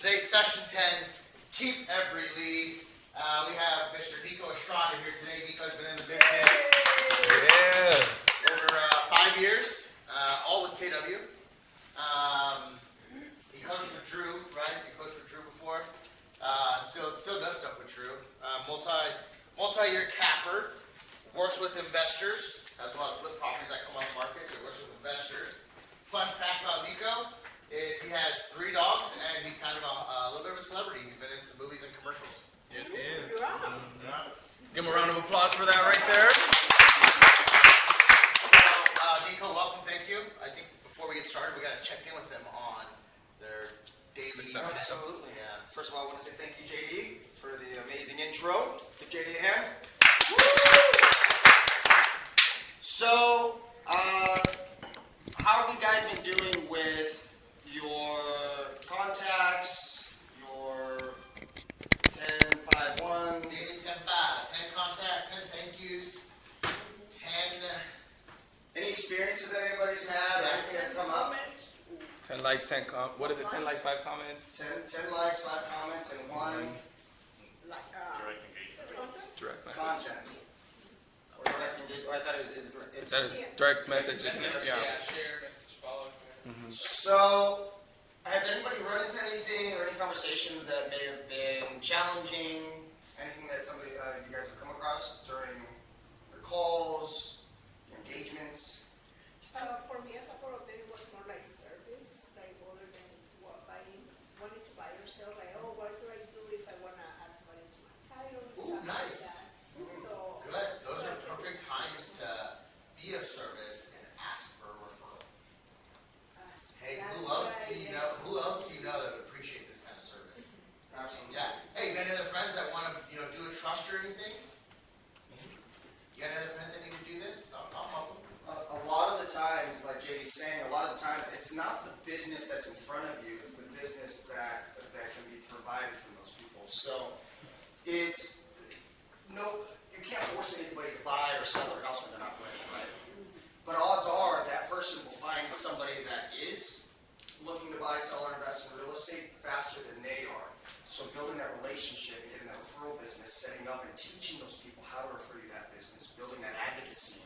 Today's session 10, keep every lead. We have Mr. Nikko Estrada here today. Nikko's been in the business over 5 years, all with KW. He coached with Drew, right? He coached with Drew before. Still does stuff with Drew. Multi-year capper, works with investors, has a lot of flip properties that come on the market, so he works with investors. Fun fact about Nikko is he has 3 dogs, and he's kind of a little bit of a celebrity. He's been in some movies and commercials. Yes, he is. Give him a round of applause for that right there. So, Nikko, welcome. Thank you. I think before we get started, we got to check in with them on their daily success. Absolutely. Yeah. First of all, I want to say thank you, JD, for the amazing intro. Give JD a hand. So, how have you guys been doing with your contacts, your 10-5-1s? Daily 10-5, 10 contacts, 10 thank yous, 10. Any experiences that anybody's had? Anything that's come up? 10 likes, 10 comments. What is it? 10 likes, 5 comments? 10 likes, 5 comments, and 1 Direct message. content. Or direct engagement. Or I thought it was That is direct message, isn't it? Yeah. Share, message, follow. So, has anybody run into anything or any conversations that may have been challenging? Anything that somebody you guys have come across during your calls, your engagements? For me, a couple of days was more like service, like other than wanting to buy yourself, like, oh, what do I do if I want to add somebody to my title and Ooh, stuff nice. like that. So, Good. Those are perfect times to be of service and ask for a referral. Hey, who else do you know? Who else do you know that would appreciate this kind of service? Absolutely. Yeah. Hey, you got any other friends that want to, do a trust or anything? You got any other friends that need to do this? I'll help them. A lot of the times, like JD's saying, a lot of the times it's not the business that's in front of you, it's the business that can be provided from those people. So it's you can't force anybody to buy or sell their house when they're not ready, right? But odds are that person will find somebody that is looking to buy, sell, or invest in real estate faster than they are. So building that relationship and getting that referral business, setting up and teaching those people how to refer you that business, building that advocacy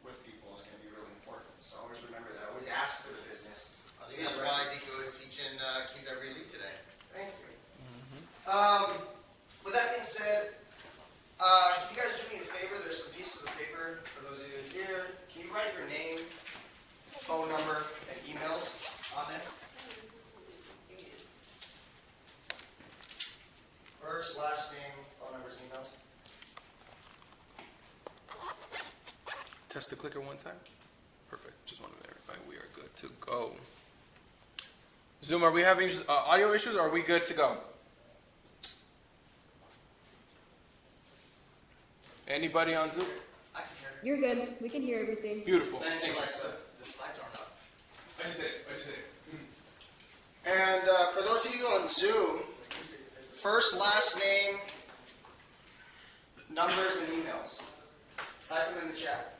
with people is going to be really important. So always remember that. Always ask for the business. I think that's why Nikko is teaching Keep Every Lead today. Thank you. With that being said, can you guys do me a favor? There's some pieces of paper for those of you here. Can you write your name, phone number, and emails on it? First, last name, phone numbers, emails. Test the clicker one time. Perfect. Just want to verify we are good to go. Zoom, are we having audio issues or are we good to go? Anybody on Zoom? I can hear. You're good. We can hear everything. Beautiful. Thanks, Alexa. The slides aren't up. I just did. And for those of you on Zoom, first, last name, numbers, and emails. Type them in the chat.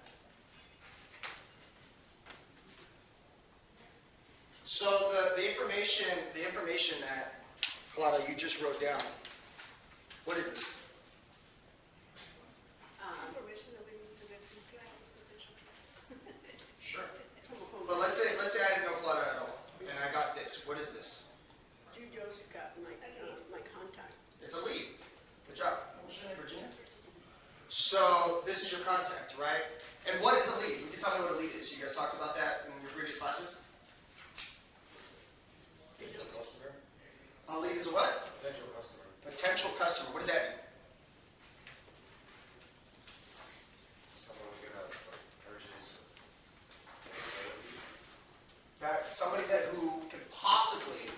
So the information that Claudia, you just wrote down. What is this? information that we need to get from clients, potential clients. Sure. But let's say I didn't know Claudia at all, and I got this. What is this? You just got my contact. It's a lead. Good job. What's your name, Virginia? So this is your contact, right? And what is a lead? You can tell me what a lead is. You guys talked about that in your previous classes? A lead is a what? Potential customer. Potential customer. What does that mean? Someone who's gonna purchase. That somebody who could possibly,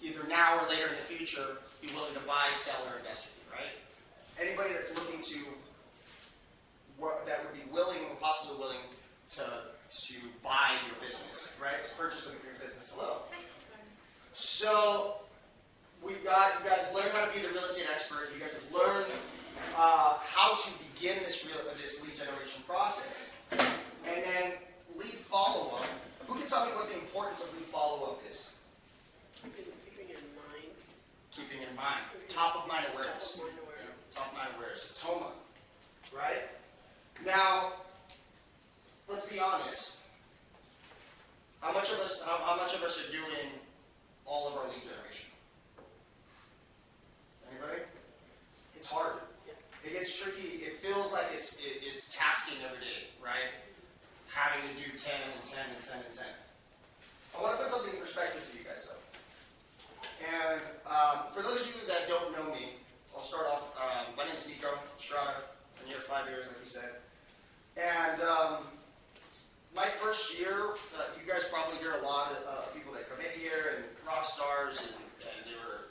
either now or later in the future, be willing to buy, sell, or invest with you, right? Anybody that's looking to, that would be willing or possibly willing to buy your business, right? To purchase something for your business. Hello. So you guys learned how to be the real estate expert. You guys have learned how to begin this lead generation process, and then lead follow up. Who can tell me what the importance of lead follow up is? Keeping in mind mind, top of mind awareness. Top of mind awareness, TOMA, right? Now, let's be honest. How much of us are doing all of our lead generation? Anybody? It's hard. It gets tricky. It feels like it's tasking every day, right? Having to do 10 and 10 and 10 and 10. I want to put something in perspective for you guys, though. And for those of you that don't know me, I'll start off. My name is Nikko Estrada. I've been here 5 years, like you said. And my first year, you guys probably hear a lot of people that come in here and rock stars, and they were,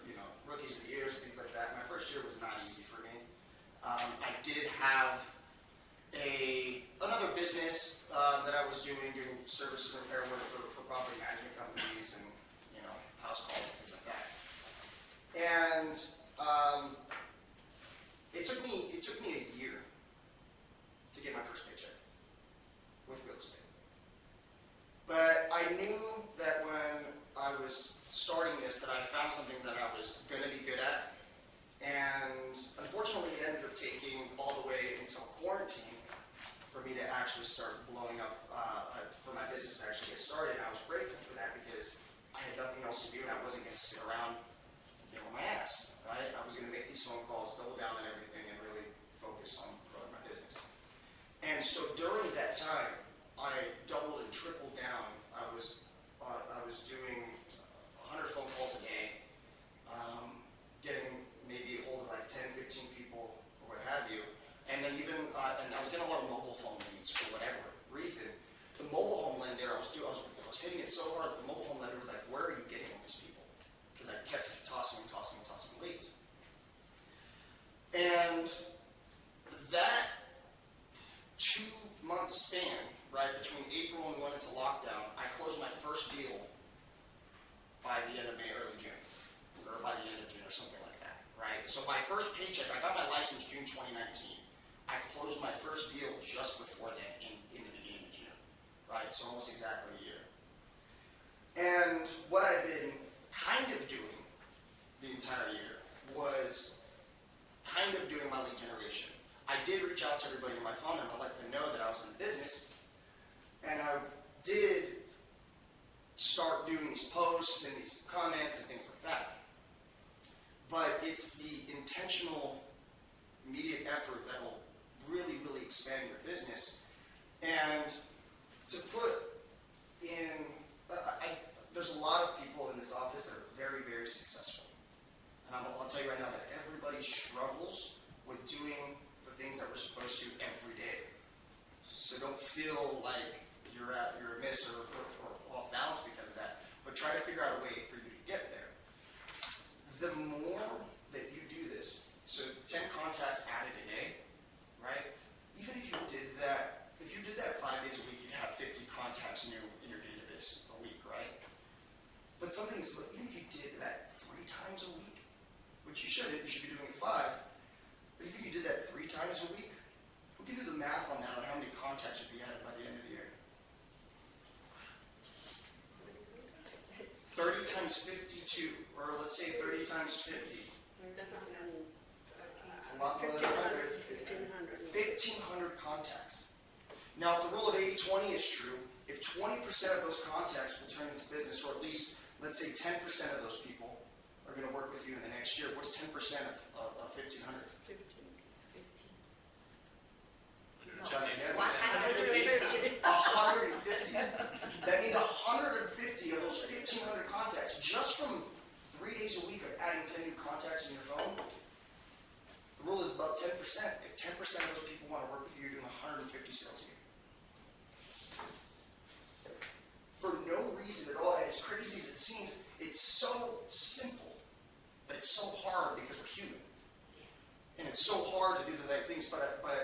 rookies of the year, things like that. My first year was not easy for me. I did have another business that I was doing service and repair work for property management companies and house calls and things like that. And it took me a year to get my first paycheck with real estate. But I knew that when I was starting this, that I found something that I was going to be good at. And unfortunately, it ended up taking all the way until quarantine for me to actually start blowing up, for my business to actually get started. And I was grateful for that because I had nothing else to do and I wasn't going to sit around and get on my ass, right? I was going to make these phone calls, double down on everything, and really focus on growing my business. And so during that time, I doubled and tripled down. I was doing 100 phone calls a day, getting maybe a hold of like 10, 15 people or what have you. And then even, and I was getting a lot of mobile phone leads for whatever reason. The mobile home lender, I was hitting it so hard that the mobile home lender was like, where are you getting all these people? Because I kept tossing leads. And that 2-month span, right, between April and we went into lockdown, I closed my first deal by the end of May, early June, or by the end of June or something like that, right? So my first paycheck, I got my license June 2019. I closed my first deal just before then, in the beginning of June, right? So almost exactly a year. And what I've been kind of doing the entire year was kind of doing my lead generation. I did reach out to everybody on my phone and I let them know that I was in business. And I did start doing these posts and these comments and things like that. But it's the intentional, immediate effort that will really, really expand your business. And to put in, there's a lot of people in this office that are very, very successful. And I'll tell you right now that everybody struggles with doing the things that we're supposed to every day. So don't feel like you're amiss or off balance because of that. But try to figure out a way for you to get there. The more that you do this, so 10 contacts added a day, right? Even if you did that 5 days a week, you'd have 50 contacts new in your database a week, right? But even if you did that 3 times a week, which you should be doing it 5, but if you did that 3 times a week, who can do the math on that, on how many contacts would be added by the end of the year? 30 times 52, or let's say 30 times 50. It's a lot more than 100. 1,500 contacts. Now, if the rule of 80-20 is true, if 20% of those contacts will turn into business, or at least, let's say 10% of those people are going to work with you in the next year, what's 10% of 1,500? 150. That means 150 of those 1,500 contacts, just from 3 days a week of adding 10 new contacts in your phone. The rule is about 10%. If 10% of those people want to work with you, you're doing 150 sales a year. For no reason at all, and as crazy as it seems, it's so simple, but it's so hard because we're human. And it's so hard to do the right things, but the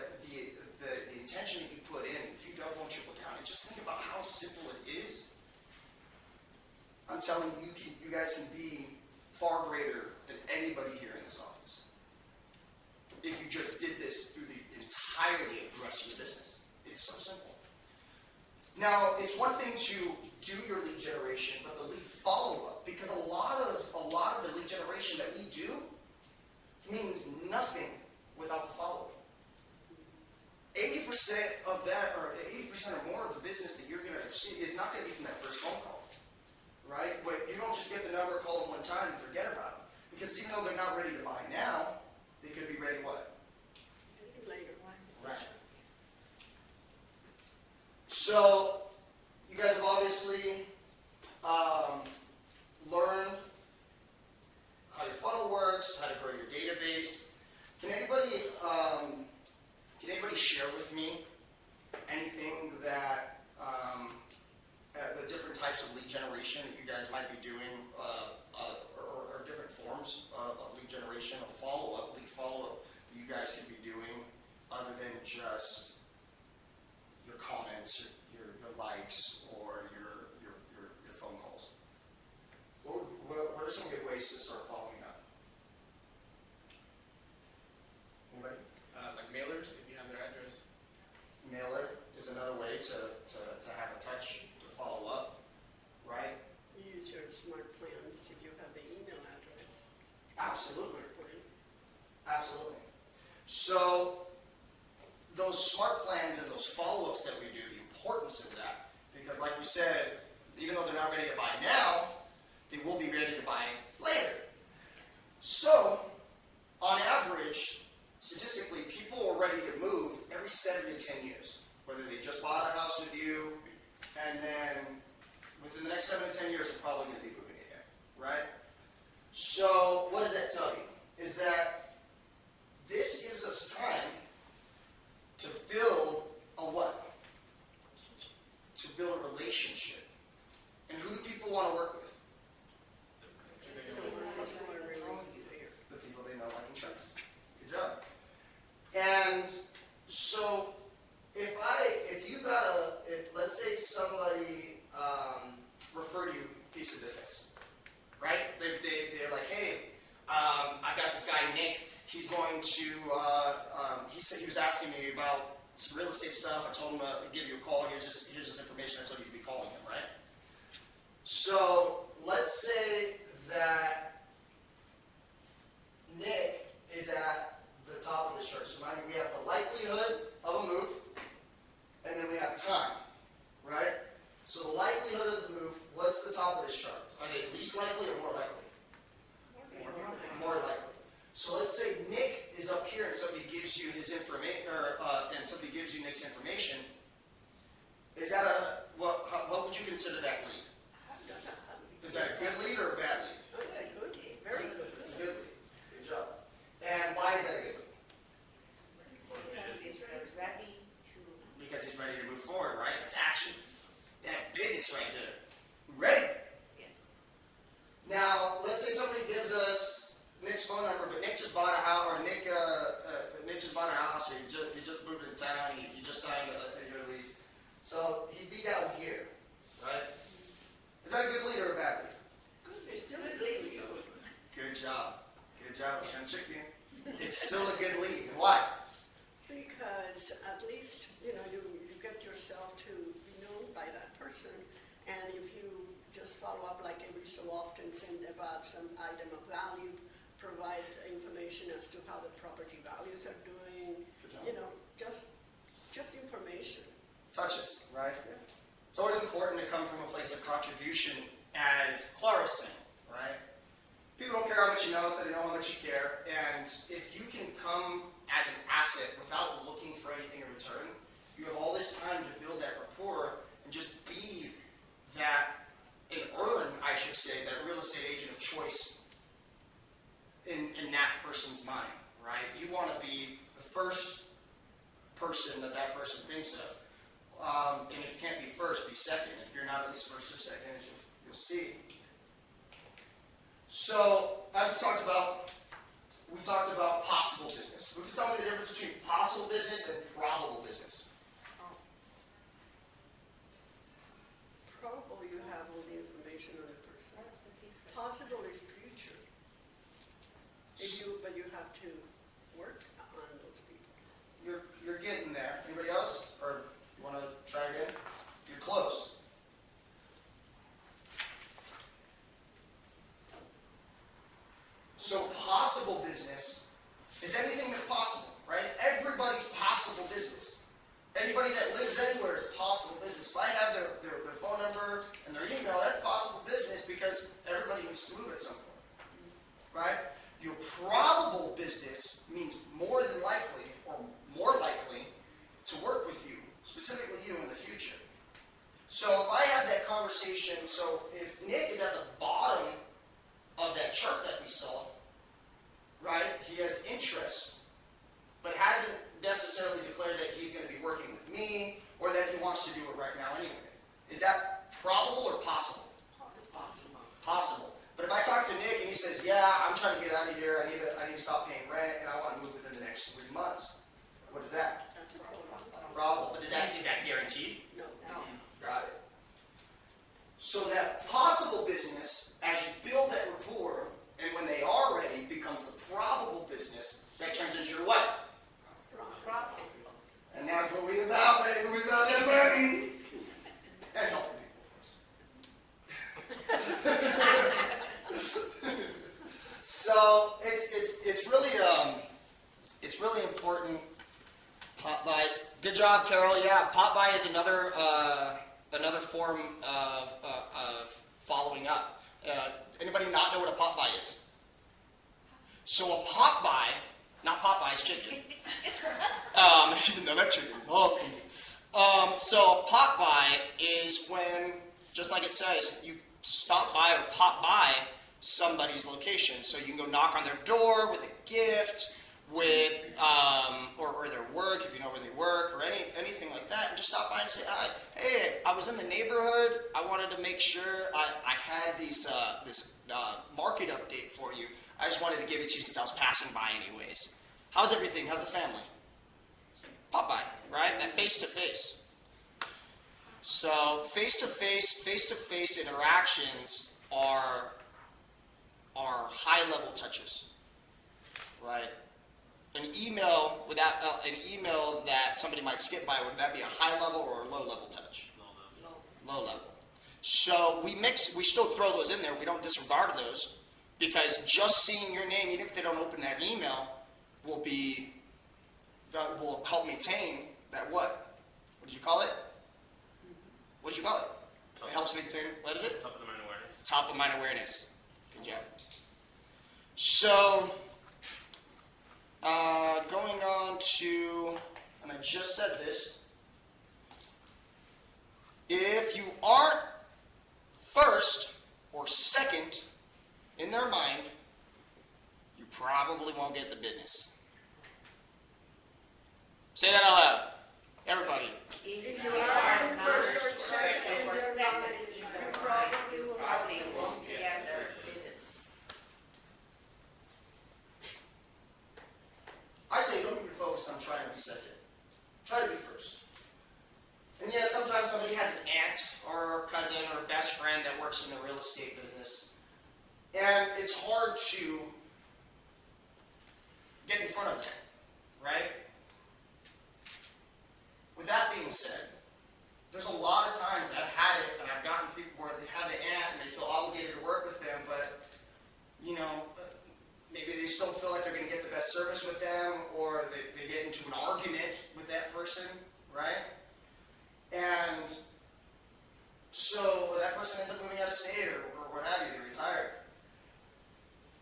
intention that you put in, if you double and triple down, and just think about how simple it is. I'm telling you, you guys can be far greater than anybody here in this office if you just did this through the entirety of the rest of your business. It's so simple. Now, it's one thing to do your lead generation, but the lead follow-up, because a lot of the lead generation that we do means nothing without the follow-up. 80% of that, or 80% or more of the business that you're going to see is not going to be from that first phone call, right? But you don't just get the number, call them one time, and forget about it. Because even though they're not ready to buy now, they could be ready what? Later. Right. So, you guys have obviously learned how your funnel works, how to grow your database. Can anybody share with me anything that the different types of lead generation that you guys might be doing, or different forms of lead generation, or follow-up, lead follow-up that you guys could be doing, other than just your comments, your likes, or your phone calls? What are some good ways to start following up? Anybody? Like mailers, if you have their address. Mailer is another way to have a touch, to follow up, right? You use your smart plans if you have the email address. Absolutely. Smart plan. Absolutely. So, those smart plans and those follow-ups that we do, the importance of that, because like we said, even though they're not ready to buy now, they will be ready to buy later. So, on average, statistically, people are ready to move every 7 to 10 years. Whether they just bought a house with you, and then within the next 7 to 10 years, they're probably going to be moving again, right? So, what does that tell you? Is that this gives us time to build a what? To build a relationship. And who do people want to work with? The people they know, like, and trust. Good job. And so, if let's say somebody referred you a piece of business, right? They're like, hey, I've got this guy Nick. He's going to. He said he was asking me about some real estate stuff. I told him to give you a call. Here's this information. I told you to be calling him, right? So let's say that Nick is at the top of this chart. So mind you, we have the likelihood of a move, and then we have time, right? So the likelihood of the move, what's the top of this chart? Are they least likely or more likely? More likely. So let's say Nick is up here and somebody gives you his information, and somebody gives you Nick's information. Is that what would you consider that lead? Is that a good lead or a bad lead? It's a good, very good. It's a good lead. Good job. And why is that a good lead? Because he's ready to move forward, right? That's action. That's business right there. We're ready. Now, let's say somebody gives us Nick's phone number, but Nick just bought a house, or Nick just bought a house, or he just moved into town, he just signed a year lease. So he'd be down here, right? Is that a good lead or a bad lead? It's still a good lead. Good job. Good job. I was trying to trick you. It's still a good lead. Why? Because at least, you get yourself to be known by that person. And if you just follow up like every so often, send about some item of value, provide information as to how the property values are doing, Good job. just information. Touches, right? It's always important to come from a place of contribution, as Clara's saying, right? People don't care how much you know until they know how much you care. And if you can come as an asset without looking for anything in return, you have all this time to build that rapport and just be that, and earn, I should say, that real estate agent of choice in that person's mind, right? You want to be the first person that person thinks of. And if you can't be first, be second. If you're not at least first or second, as you'll see. So, as we talked about possible business. Who can tell me the difference between possible business and probable business? Probably you have all the information on the person. Possible is future. But you have to work on those people. You're getting there. Anybody else? Or you want to try again? You're close. is anything that's possible, right? Everybody's possible business. Anybody that lives anywhere is possible business. If I have their phone number and their email, that's possible business because everybody needs to move at some point, right? Your probable business means more than likely or more likely to work with you, specifically you in the future. So if I have that conversation, so if Nick is at the bottom of that chart that we saw, right, he has interest, but hasn't necessarily declared that he's going to be working with me or that he wants to do it right now anyway. Is that probable or possible? Possible. Possible. But if I talk to Nick and he says, yeah, I'm trying to get out of here, I need to stop paying rent, and I want to move within the next 3 months, what is that? That's a problem. Probable. But is that guaranteed? No. Got it. So that possible business, as you build that rapport, and when they are ready, becomes the probable business that turns into your what? Profit. And that's what we about, baby. We about that money. And helping people, of course. So it's really important. Pop buys. Good job, Carol. Yeah, pop buy is another form of following up. Anybody not know what a pop buy is? So a pop buy, not Popeye's chicken. Even though that chicken is awesome. So a pop by is when, just like it says, you stop by or pop by somebody's location. So you can go knock on their door with a gift, with or their work if you know where they work, or anything like that, and just stop by and say hi. Hey, I was in the neighborhood. I wanted to make sure I had this market update for you. I just wanted to give it to you since I was passing by anyways. How's everything? How's the family? Pop by, right? That face-to-face. So face-to-face interactions are high-level touches, right? An email that somebody might skip by, would that be a high-level or a low-level touch? Low-level. So we still throw those in there. We don't disregard those because just seeing your name, even if they don't open that email, will help maintain that what? What did you call it? What did you call it? It helps maintain, what is it? Top of the mind awareness. Top of mind awareness. Good job. So, going on to, and I just said this, if you aren't first or second in their mind, you probably won't get the business. Say that out loud. Everybody. If you are first or second, you probably will not be able to get their business. I say don't even focus on trying to be second. Try to be first. And yeah, sometimes somebody has an aunt or a cousin or a best friend that works in the real estate business. And it's hard to get in front of that, right? With that being said, there's a lot of times that I've had it and I've gotten people where they have the aunt and they feel obligated to work with them, but, you know, maybe they still feel like they're going to get the best service with them, or they get into an argument with that person, right? And so that person ends up moving out of state or what have you, they retire.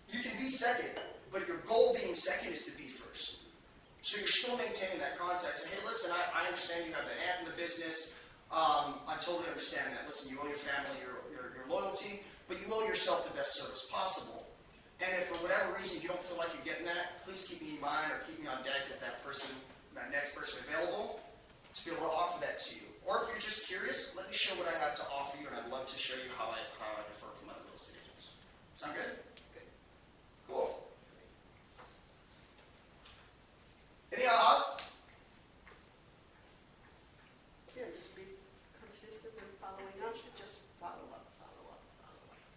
You can be second, but your goal being second is to be first. So you're still maintaining that context. And hey, listen, I understand you have the aunt in the business. I totally understand that. Listen, you owe your family your loyalty, but you owe yourself the best service possible. And if for whatever reason you don't feel like you're getting that, please keep me in mind or keep me on deck as that next person available to be able to offer that to you. Or if you're just curious, let me show what I have to offer you, and I'd love to show you how I differ from other real estate agents. Sound good? Good. Cool. Any ahas? Yeah, just be consistent in following up, just follow up.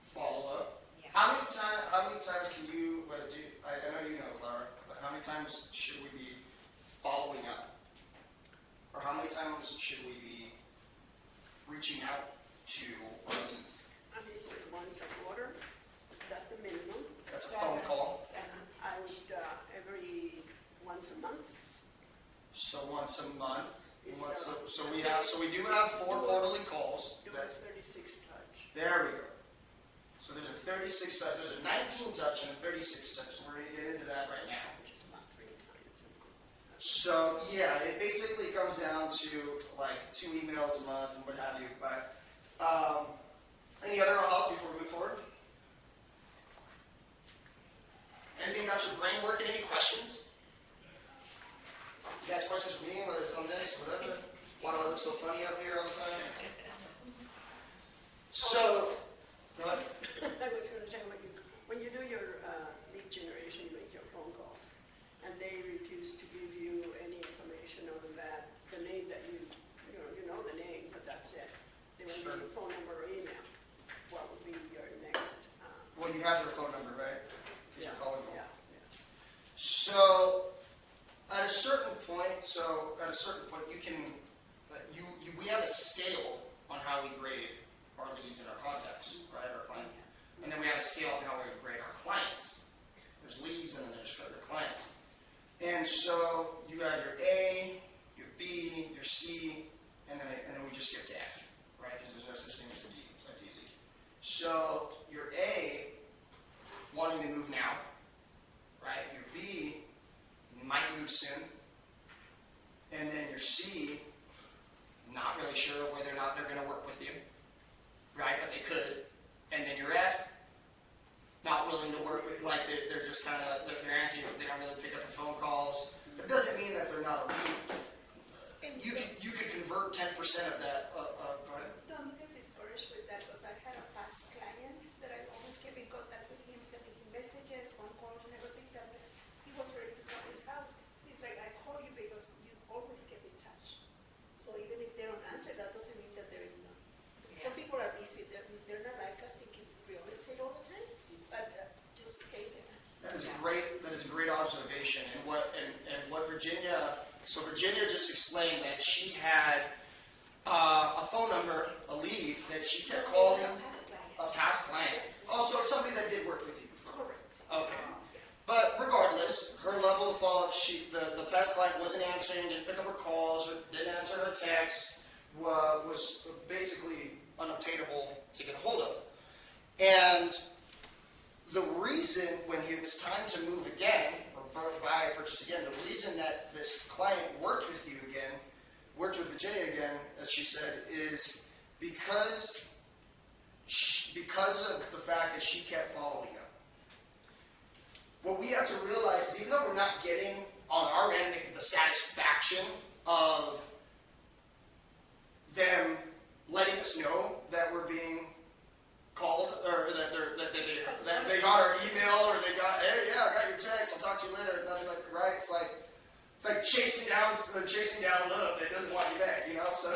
Follow up. Yeah. How many times can you do? I know you know, Clara, but how many times should we be following up? Or how many times should we be reaching out to our leads? I mean, it's once a quarter, that's the minimum. That's a phone call. I would, every once a month. So we do have 4 quarterly calls. Do a 36 touch. There we go. So there's a 36 touch, there's a 19 touch and a 36 touch. So we're going to get into that right now. Which is about 3 times. So yeah, it basically comes down to like 2 emails a month and what have you. But any other thoughts before we move forward? Anything got your brain working? Any questions? You guys questions for me, whether it's on this, whatever? Why do I look so funny up here all the time? So, go ahead. I was going to say, when you do your lead generation, you make your phone calls, and they refuse to give you any information other than that, the name that you know the name, but that's it. They won't give you a phone number or email. What would be your next? Well, you have their phone number, right? Because you're calling them. Yeah. So, at a certain point, you can, we have a scale on how we grade our leads and our contacts, right, our client. And then we have a scale on how we grade our clients. There's leads and then there's their clients. And so you have your A, your B, your C, and then we just get to F, right? Because there's no such thing as a D lead. So your A, wanting to move now, right? Your B might move soon. And then your C, not really sure of whether or not they're going to work with you, right? But they could. And then your F, not willing to work with, like they're just kind of, they're answering, they don't really pick up the phone calls. It doesn't mean that they're not a lead. You could convert 10% of that. Go ahead. Don't get discouraged with that, because I had a past client that I always kept in contact with him, sending him messages, phone calls, never picked up. He was ready to sell his house. He's like, I call you because you always keep in touch. So even if they don't answer, that doesn't mean that they're not. Some people are busy. They're not like us thinking real estate all the time, but just stay there. That is a great observation. And what Virginia, so Virginia just explained that she had a phone number, a lead, that she kept calling a past client. Oh, so it's somebody that did work with you before. Correct. Okay. But regardless, her level of follow-up, the past client wasn't answering, didn't pick up her calls, or didn't answer her texts, was basically unobtainable to get a hold of. And the reason, when it was time to move again, or buy or purchase again, the reason that this client worked with you again, worked with Virginia again, as she said, is because of the fact that she kept following up. What we have to realize is, even though we're not getting on our end the satisfaction of them letting us know that we're being called, or that they got our email, or they got, hey, yeah, I got your text, I'll talk to you later, nothing like that, right? It's like chasing down love that doesn't want you back, you know. So,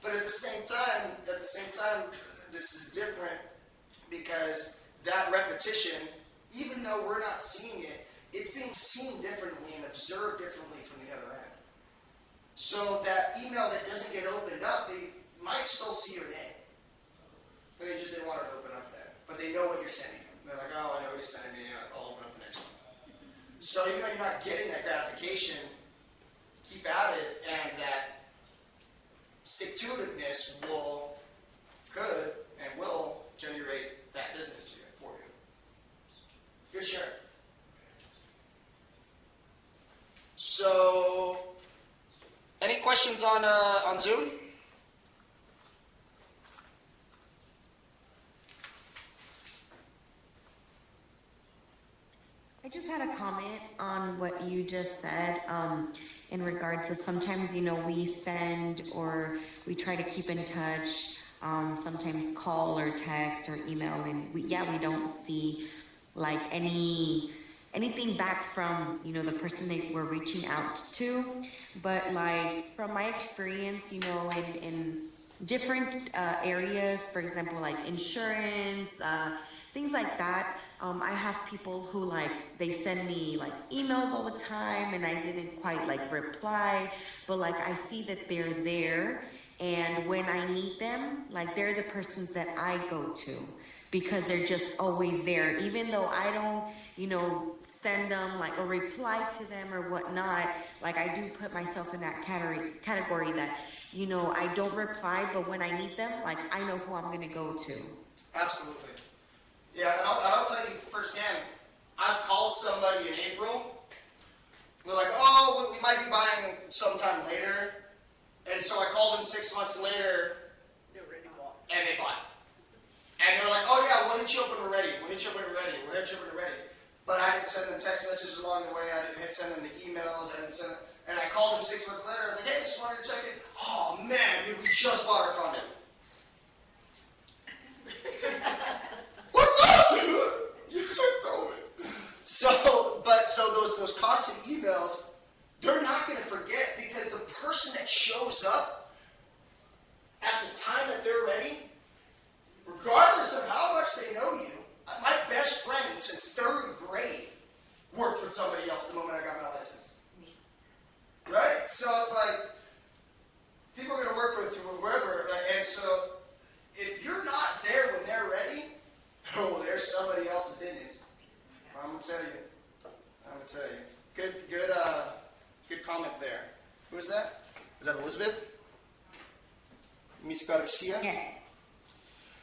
but at the same time, this is different, because that repetition, even though we're not seeing it, it's being seen differently and observed differently from the other end. So that email that doesn't get opened up, they might still see your name, but they just didn't want it to open up then. But they know what you're sending them. They're like, oh, I know what you're sending me, I'll open up the next one. So even though you're not getting that gratification, keep at it, and that stick-to-itiveness could and will generate that business for you. Good share. So, any questions on Zoom? I just had a comment on what you just said in regards to sometimes, we send or we try to keep in touch, sometimes call or text or email, and we don't see like anything back from, the person that we're reaching out to. But like from my experience, in different areas, for example, like insurance, things like that, I have people who they send me emails all the time, and I didn't quite reply, but I see that they're there, and when I need them, they're the persons that I go to. because they're just always there. Even though I don't, send them like or reply to them or whatnot, like I do put myself in that category that, I don't reply, but when I need them, like I know who I'm gonna go to. Absolutely. Yeah, and I'll tell you firsthand, I've called somebody in April. They're like, oh, we might be buying sometime later. And so I called them 6 months later, They already bought. and they bought. And they were like, oh yeah, we'll hit you up when we're ready. We'll hit you up when we're ready. We'll hit you up when we're ready. But I didn't send them text messages along the way. I didn't send them the emails. I didn't send them. And I called them 6 months later. I was like, hey, just wanted to check in. Oh man, dude, we just bought our condo. What's up, dude? You just told me. So those constant emails, they're not going to forget, because the person that shows up at the time that they're ready, regardless of how much they know you, my best friend since 3rd grade worked with somebody else the moment I got my license. Right? So it's like, people are going to work with whoever, and so if you're not there when they're ready, oh, there's somebody else's business. I'm going to tell you. Good comment there. Who is that? Is that Elizabeth? Miss Garcia? Yeah.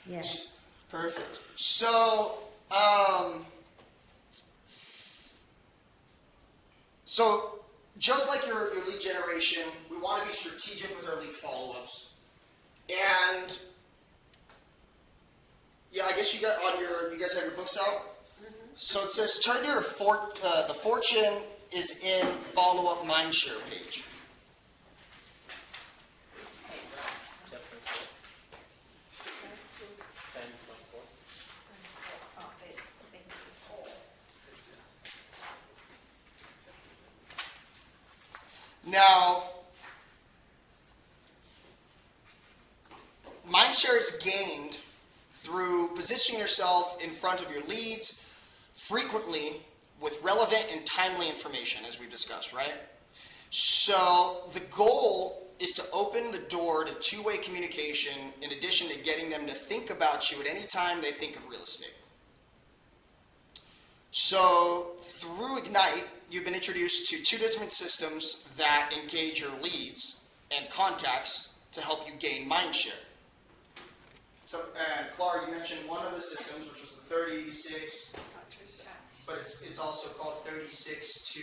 Yes. Perfect. So just like your lead generation, we want to be strategic with our lead follow-ups. And yeah, I guess you guys have your books out? So it says, turn to your the fortune is in follow-up mindshare page. Now, mindshare is gained through positioning yourself in front of your leads frequently with relevant and timely information, as we've discussed, right? So the goal is to open the door to two-way communication in addition to getting them to think about you at any time they think of real estate. So through Ignite, you've been introduced to 2 different systems that engage your leads and contacts to help you gain mind share. So, and Clara, you mentioned one of the systems, which was the 36, but it's also called 36 to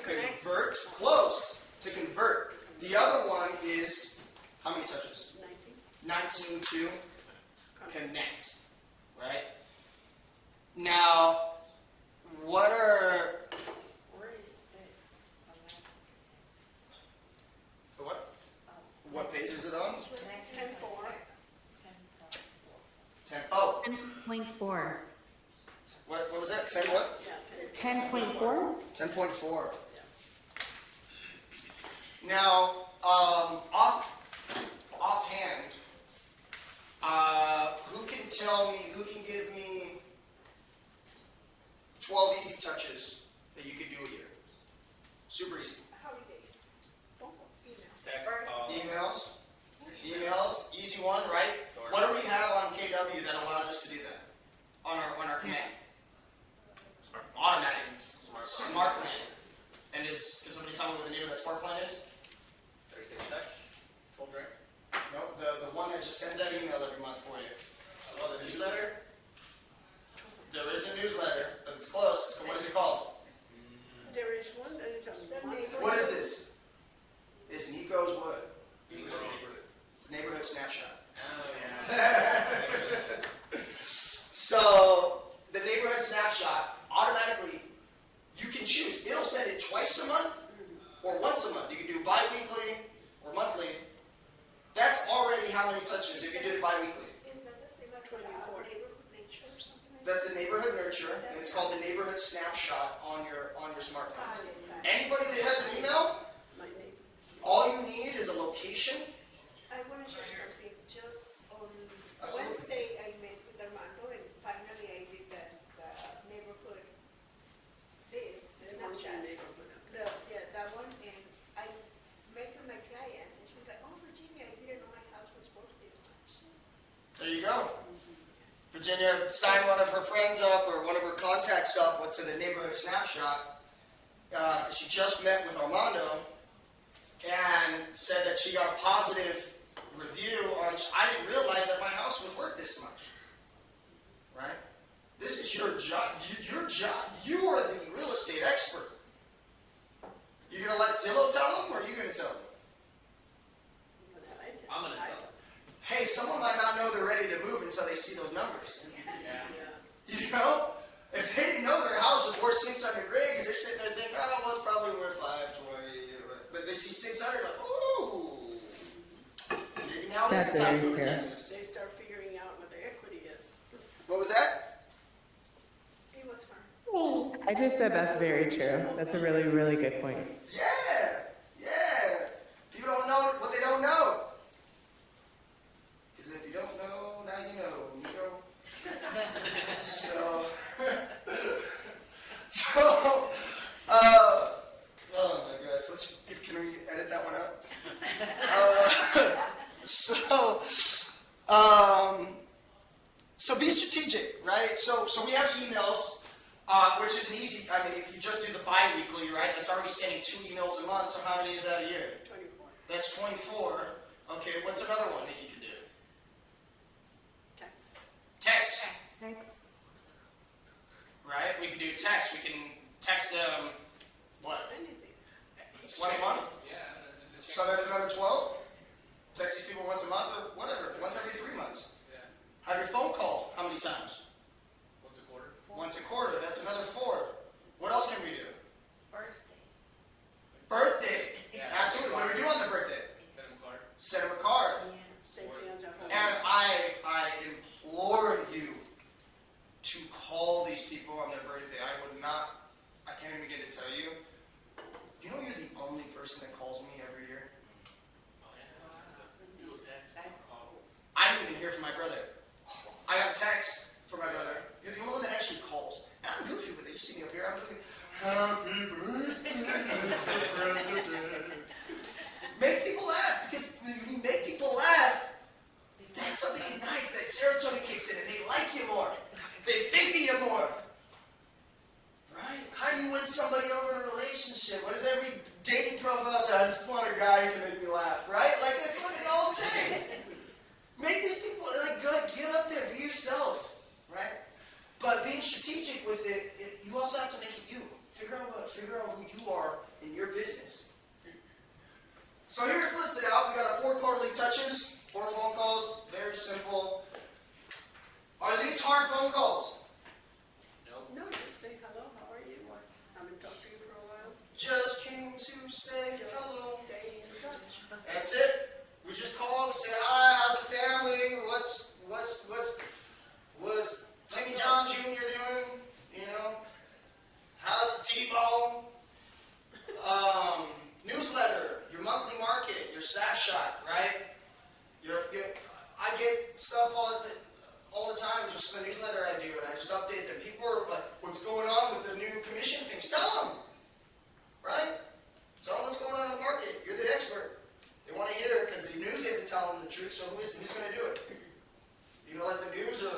convert. Close to convert. The other one is how many touches? 19 to connect. Right? Now, where is this? What? What page is it on? 10-4. 10. Oh, 10.4. what was that? 10 what? 10.4? 10.4. Now, offhand, who can give me 12 easy touches that you could do a year? Super easy. Holidays. Emails, easy one, right? What do we have on KW that allows us to do that? On our command? Automatic. Smart plan. And can somebody tell me what the name of that smart plan is? 36 touch, full direct. No, the one that just sends that email every month for you. Oh, the newsletter? There is a newsletter, but it's close. What is it called? There is one that is on The neighborhood. What is this? It's Nikko's what? Neighborhood. It's Neighborhood Snapshot. Oh, yeah. So, the Neighborhood Snapshot, automatically, you can choose. It'll send it twice a month or once a month. You can do bi-weekly or monthly. That's already how many touches if you did it bi-weekly. Is that the same as neighborhood nature or something like that? That's the Neighborhood Nurture, and it's called the Neighborhood Snapshot on your smartphone. Anybody that has an email, my neighbor. all you need is a location. I want to share something. Just on Absolutely. Wednesday, I met with Armando, and finally I did the neighborhood, the Snapchat. That one, and I met with my client, and she's like, oh, Virginia, I didn't know my house was Virginia signed one of her friends up or one of her contacts up went to the neighborhood snapshot. She just met with Armando and said that she got a positive review on. I didn't realize that my house was worth this much. Right? This is your job. Your job. You are the real estate expert. You gonna let Zillow tell them, or are you gonna tell them? I'm gonna tell them. Hey, someone might not know they're ready to move until they see those numbers. Yeah. You know? If they didn't know their house was worth 600 grand, because they're sitting there thinking, oh, well, it's probably worth 520. But they see 600, like, ooh. Maybe now is the time to move to Texas. They start figuring out what the equity is. What was that? It was fun. I just said that's very true. That's a really, really good point. Yeah. Yeah. People don't know what they don't know. Because if you don't know, now you know, Nikko. Oh my gosh, can we edit that one out? So be strategic, right? So we have emails, which is an easy, I mean, if you just do the bi-weekly, right, that's already sending 2 emails a month, so how many is that a year? 24. That's 24. Okay, what's another one that you can do? Tax. Text. Six. Right? We can do text. We can text them, what, Anything. once a month? Yeah. So that's another 12? Text these people once a month or whatever, once every 3 months. Yeah. Have your phone call how many times? Once a quarter. Once a quarter, that's another 4. What else can we do? Birthday. Birthday. Yeah. Absolutely. What do we do on the birthday? Send them a card. Send them a card. Same thing as a home. And I implore you to call these people on their birthday. I can't even begin to tell you. You know you're the only person that calls me every year? Oh, yeah. That's good. Do a text. I didn't even hear from my brother. I got a text from my brother. You're the only one that actually calls. And I'm goofy with it. You see me up here, I'm goofy. Happy birthday, Mr. President. Make people laugh, because when you make people laugh, that's something unites, that serotonin kicks in, and they like you more. They think of you more. Right? How do you win somebody over in a relationship? What does every dating profile say? I just want a guy who can make me laugh, right? Like, that's what they all say. Make these people, like, good, get up there, be yourself, right? But being strategic with it, you also have to make it you. Figure out who you are in your business. So here it's listed out. We got our 4 quarterly touches, 4 phone calls, very simple. Are these hard phone calls? Nope. No, just say hello, how are you? Haven't talked to you for a while. Just came to say hello. Stay in touch. That's it. We just call and say hi. How's the family? What's Timmy John Jr. doing? You know, how's the T-ball? Newsletter, your monthly market, your snapshot, right? I get stuff all the time. Just the newsletter I do, and I just update them. People are like, "What's going on with the new commission things?" Tell them, right? Tell them what's going on in the market. You're the expert. They want to hear it because the news isn't telling them the truth. So who's going to do it? You gonna let the news or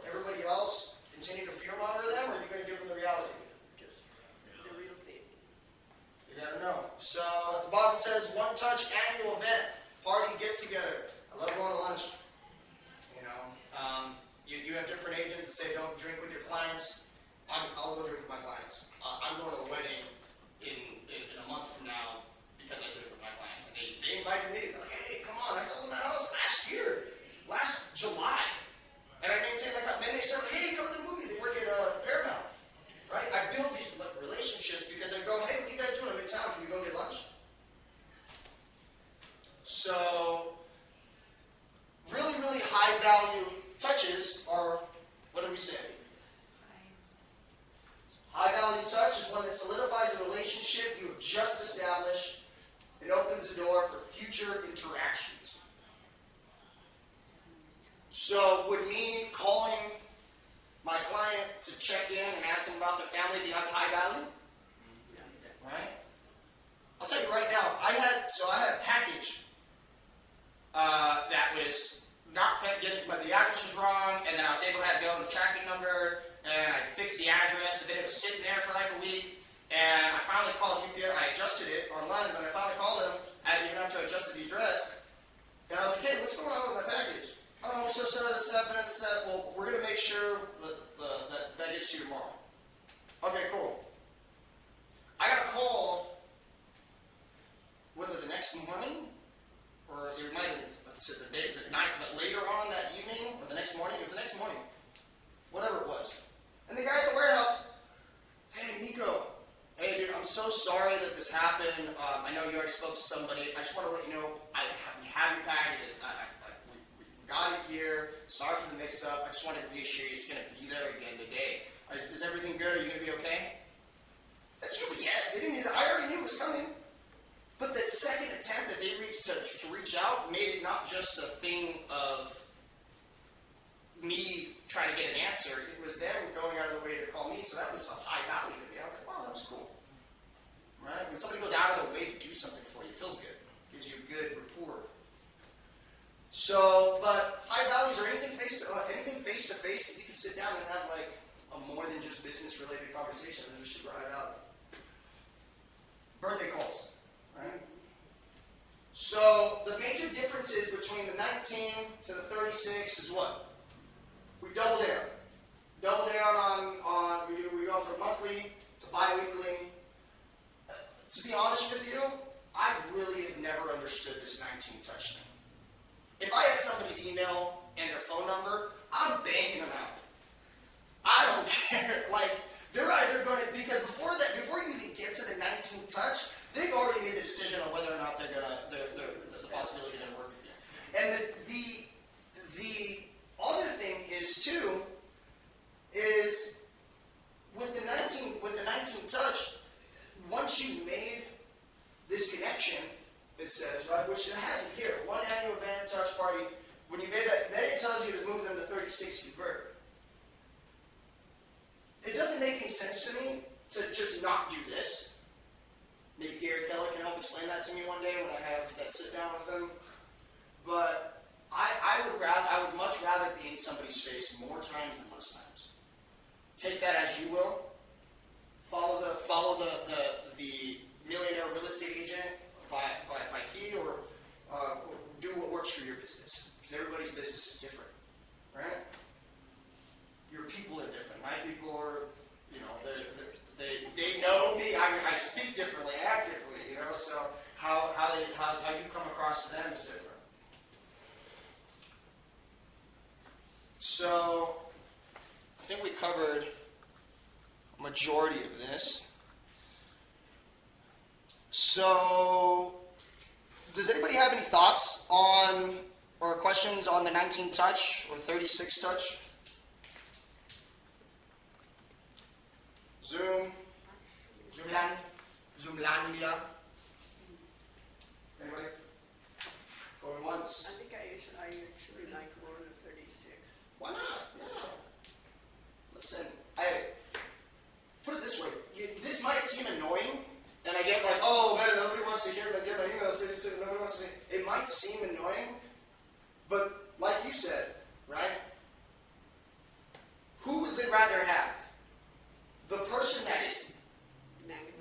everybody else continue to fear monitor them, or are you going to give them the reality? Just the real thing. You gotta know. So at the bottom it says 1 touch annual event, party, get together. I love going to lunch. You know, you have different agents that say don't drink with your clients. I'll go drink with my clients. I'm going to a wedding in a month from now because I drink with my clients. And they invited me. They're like, hey, come on, I sold my house last July. And I maintain like that. Then they start, hey, come to the movie. They work at Paramount. Right? I build these relationships because I go, hey, what are you guys doing? I'm in town. Can we go get lunch? So, really, really high value touches are, what do we say? High value touch is one that solidifies a relationship you have just established and opens the door for future interactions. So, would me calling my client to check in and ask them about their family be high value? Right? I'll tell you right now, I had a package that was but the address was wrong, and then I was able to go in the tracking number, and I fixed the address, but then it was sitting there for like a week, and I finally called UPS, and I adjusted it online, and then I finally called them, I didn't even have to adjust the address, and I was like, hey, what's going on with my package? Oh, I'm so sorry, this happened, and this, that. Well, we're going to make sure that gets to you tomorrow. Okay, cool. I got a call, was it the next morning? Or it might have been the night, later on that evening, or the next morning. It was the next morning. Whatever it was. And the guy at the warehouse, hey, Nikko. Hey, dude, I'm so sorry that this happened. I know you already spoke to somebody. I just want to let you know, we have your package. We got it here. Sorry for the mix-up. I just wanted to reassure you it's going to be there again today. Is everything good? Are you going to be okay? That's UPS. They didn't need I already knew it was coming. But the second attempt that they reached to reach out made it not just a thing of me trying to get an answer. It was them going out of the way to call me, so that was a high value to me. I was like, wow, that was cool. Right? When somebody goes out of their way to do something for you, it feels good. Gives you a good rapport. So, but high values or anything face to face that you can sit down and have like a more than just business related conversation. Those are super high value. Birthday calls. Right? So the major differences between the 19 to the 36 is what? We double down. Double down on we go from monthly to bi-weekly. To be honest with you, I really have never understood this 19 touch thing. If I have somebody's email and their phone number, I'm banging them out. I don't care. Like, they're either going to, because before you even get to the 19 touch, they've already made the decision on whether or not there's the possibility to work with you. And the other thing is too, is with the 19 touch, once you made this connection, it says, right, which it has it here, one annual event touch party, when you made that, then it tells you to move them to 36 convert. It doesn't make any sense to me to just not do this. Maybe Gary Keller can help explain that to me one day when I have that sit down with him. But I would much rather be in somebody's face more times than less times. Take that as you will. Follow the millionaire real estate agent by key, or do what works for your business. Because everybody's business is different, right? Your people are different. My people are, they know me. I speak differently, act differently, so how you come across to them is different. So I think we covered a majority of this. So does anybody have any thoughts on or questions on the 19 touch or 36 touch? Zoomlandia. Anybody? Going once. I think I actually like more than 36. Why not? Yeah. Listen, hey, put it this way. This might seem annoying, and I get like, oh man, nobody wants to hear me. I get my emails, nobody wants to. It might seem annoying, but like you said, right? Who would they rather have? The person that is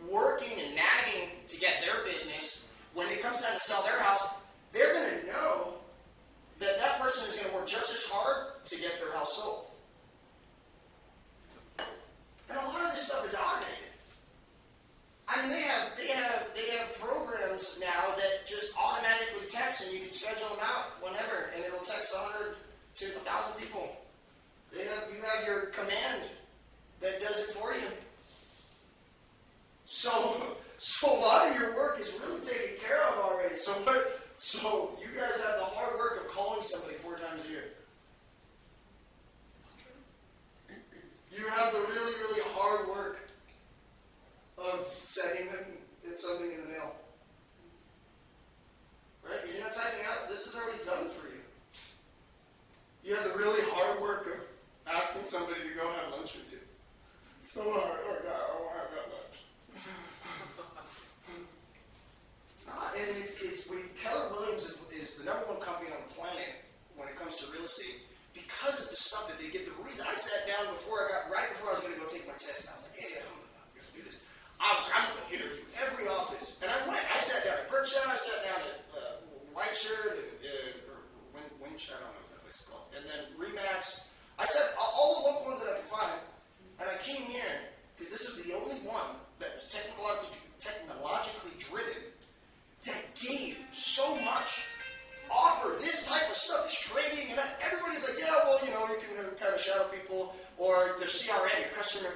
working and nagging to get their business, when it comes time to sell their house, they're going to know that that person is going to work just as hard to get their house sold. And a lot of this stuff is automated. I mean, they have programs now that just automatically text, and you can schedule them out whenever, and it'll text 100 to 1,000 people. You have your command that does it for you. So a lot of your work is really taken care of already. So you guys have the hard work of calling somebody 4 times a year. You have the really, really hard work of sending them something in the mail. Right? Because you're not typing out, this is already done for you. You have the really hard work of asking somebody to go have lunch with you. It's so hard. Oh God, I won't have that lunch. It's not. And it's Keller Williams is the #1 company on the planet when it comes to real estate because of the stuff that they get. The reason I sat down right before I was going to go take my test, and I was like, hey, I'm going to do this. I'm going to interview every office. And I went. I sat down at Berkshire, I sat down at White Shirt, or Winshire, I don't know what that place is called. And then Remax. I said all the local ones that I could find. And I came here because this is the only one that was technologically driven that gave so much, offer this type of stuff, this training, and everybody's like, yeah, well, you can kind of shadow people, or their CRM, your customer.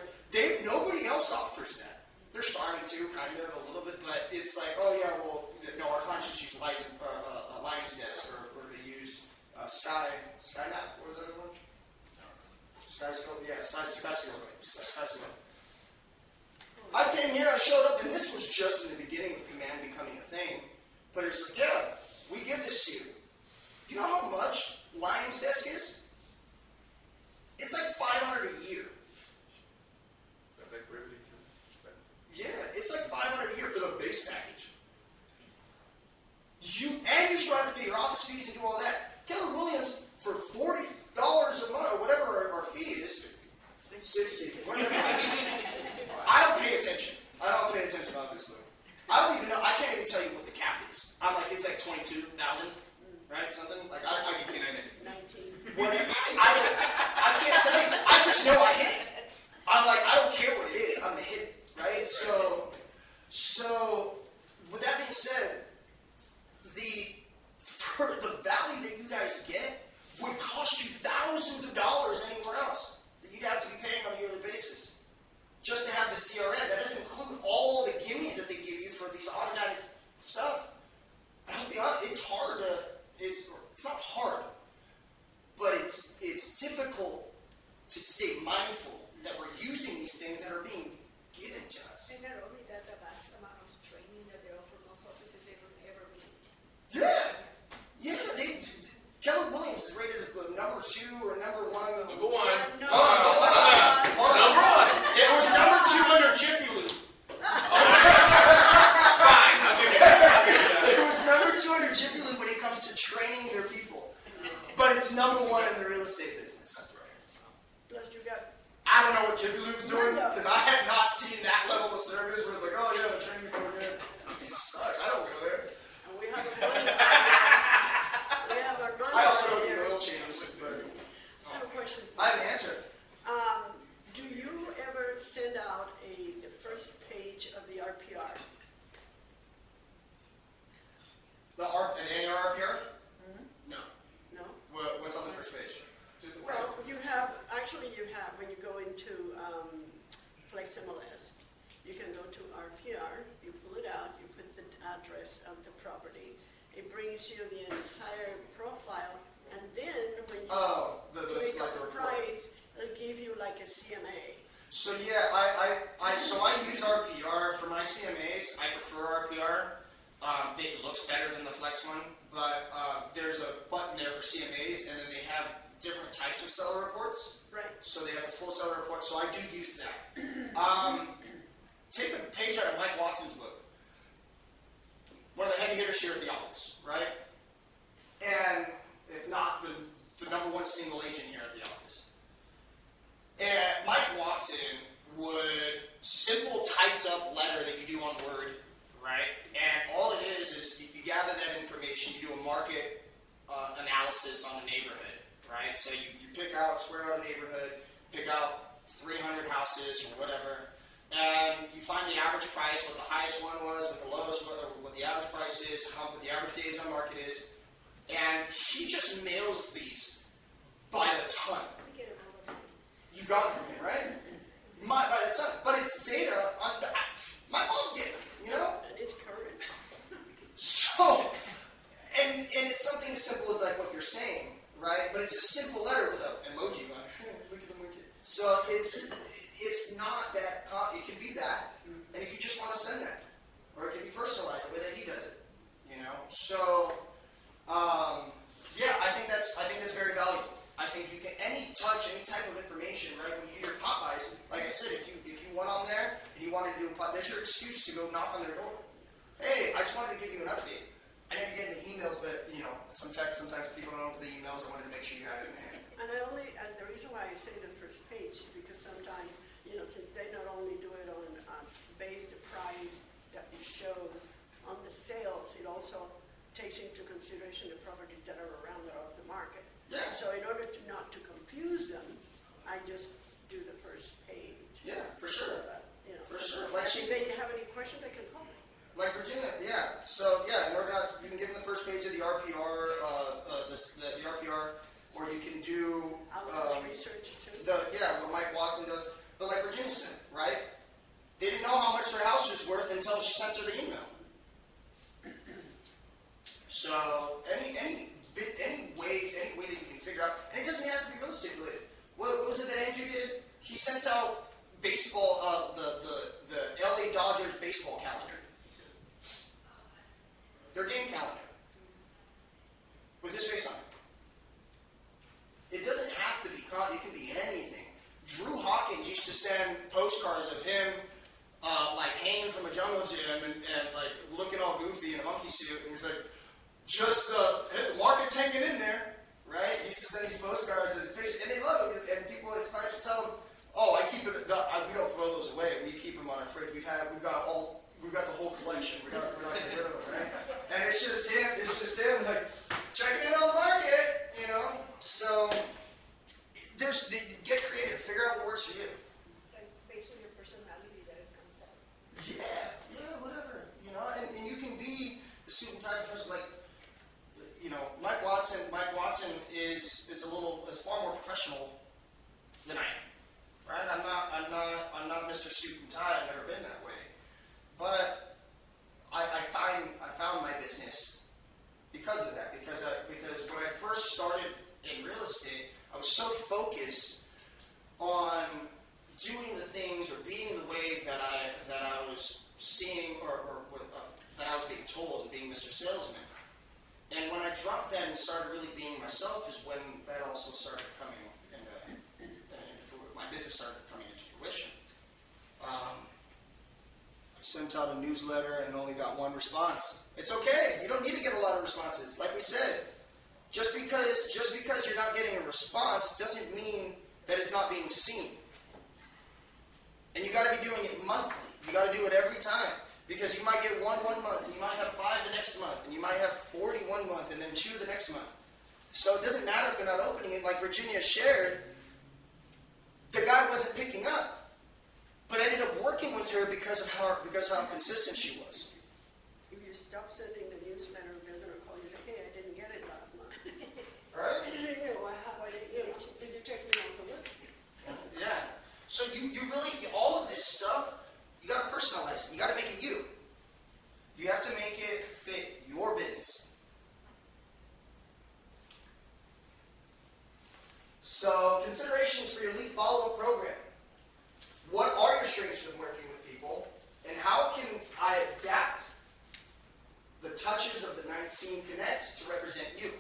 Nobody else offers that. They're starting to, kind of, a little bit, but it's like, oh yeah, well, no, our clients just use Lion's Desk, or they use SkyMap, what was that one? SkyScope. I came here, I showed up, and this was just in the beginning of Command becoming a thing. But it's just, yeah, we give this to you. You know how much Lion's Desk is? It's like $500 a year. That's like really too expensive. Yeah, it's like $500 a year for the base package. And you still have to pay your office fees and do all that. Keller Williams, for $40 a month, or whatever our fee is, 60, whatever. I don't pay attention. Obviously. I don't even know. I can't even tell you what the cap is. I'm like, it's like 22,000, right? Something like I can 19. What I can't tell you. I just know I hit it. I'm like, I don't care what it is. I'm gonna hit it, right? So with that being said, for the value that you guys get would cost you thousands of dollars anywhere else that you'd have to be paying on a yearly basis just to have the CRM. That doesn't include all the gimmies that they give you for these automatic stuff. And I'll be honest, it's hard to. It's not hard, but it's difficult to stay mindful that we're using these things that are being given to us. And not only that, the vast amount of training that they offer most offices, they will never meet. Yeah. Keller Williams is rated as the number 2 or number 1. Number one. No. Hold on. Number one. It was number 2 under Jiffy Lube. Fine, I'll give you that. It was number 2 under Jiffy Lube when it comes to training their people. But it's number 1 in the real estate business. That's right. Plus you got, I don't know what Jiffy Lube's doing because I have not seen that level of service where it's like, oh yeah, the training's so good. It sucks. I don't go there. and we have a money. We have our money. I also don't here. do oil changes, but I have a question. I have an answer. Do you ever send out the first page of the RPR? An ARPR? No. No? What's on the first page? Just Well, you have, when you go into FlexiMLS, you can go to RPR, you pull it out, you put the address of the property. It brings you the entire profile, and then when you click on the price, it'll give you like a CMA. So yeah, I use RPR for my CMAs. I prefer RPR. It looks better than the Flex one, but there's a button there for CMAs, and then they have different types of seller reports. Right. So they have the full seller report. So I do use that. Take a page out of Mike Watson's book. One of the heavy hitters here at the office, right? And if not, the number 1 single agent here at the office. And Mike Watson would simple typed up letter that you do on Word, right? And all it is you gather that information, you do a market analysis on the neighborhood, right? So you pick out, square out a neighborhood, pick out 300 houses or whatever, and you find the average price, what the highest one was, what the lowest, what the average price is, what the average days on market is, and he just mails these by the ton. We get it all the time. You've got it from him, right? By the ton. But it's data. My mom's getting it, you know? And it's current. So, and it's something as simple as like what you're saying, right? But it's a simple letter with an emoji going, look at the wicked. So it's not that, it can be that, and if you just want to send that, or it can be personalized the way that he does it, you know? So, yeah, I think that's very valuable. I think you can, any type of information, right, when you do your pop buys, like I said, if you went on there and you wanted to do a pop, there's your excuse to go knock on their door. Hey, I just wanted to give you an update. I know you're getting the emails, but, you know, sometimes people don't open the emails. I wanted to make sure you had it in hand. And the reason why I say the first page is because sometimes, you know, since they not only do it on base the price that it shows on the sales, it also takes into consideration the properties that are around or off the market. Yeah. So in order to not to confuse them, I just do the first page. Yeah, for sure. You know, For sure. Like if they have any question, they can call me. Like Virginia, yeah. So yeah, in order not, you can give them the first page of the RPR, the RPR, or you can do I'll just research too. what Mike Watson does. But like Virginia said, right? They didn't know how much their house was worth until she sent her the email. So any way that you can figure out, and it doesn't have to be real estate related. What was it that Andrew did? He sent out baseball, the LA Dodgers baseball calendar. Their game calendar. With his face on it. It doesn't have to be, it can be anything. Drew Hawkins used to send postcards of him, like hanging from a jungle gym and like looking all goofy in a monkey suit. And he's like, the market's hanging in there, right? He used to send these postcards and his pictures, and they love it. And people, his clients would tell him, "Oh, I keep it. We don't throw those away. We keep them on our fridge. We've got the whole collection. We're not getting rid of them, right?" And it's just him, like checking in on the market, you know. So get creative. Figure out what works for you. Like based on your personality that it comes out. Yeah, whatever, you know. And you can be the suit and tie professional, like, you know, Mike Watson is far more professional than I am, right? I'm not Mr. Suit and Tie. I've never been that way, but I found my business because of that. Because when I first started in real estate, I was so focused on doing the things or being the way that I was seeing or that I was being told, and being Mr. Salesman. And when I dropped that and started really being myself is when that also started coming my business started coming into fruition. I sent out a newsletter and only got one response. It's okay. You don't need to get a lot of responses. Like we said, just because you're not getting a response doesn't mean that it's not being seen. And you got to be doing it monthly. You got to do it every time. Because you might get one month, and you might have 5 the next month, and you might have 40 one month, and then 2 the next month. So it doesn't matter if they're not opening it. Like Virginia shared, the guy wasn't picking up, but I ended up working with her because of how consistent she was. If you stop sending the newsletter, they're going to call you and say, "Hey, I didn't get it last month." Right? Did you check me off the list? Yeah. So you really, all of this stuff, you got to personalize it. You got to make it you. You have to make it fit your business. So, considerations for your lead follow-up program. What are your strengths with working with people? And how can I adapt the touches of the 19 Connect to represent you?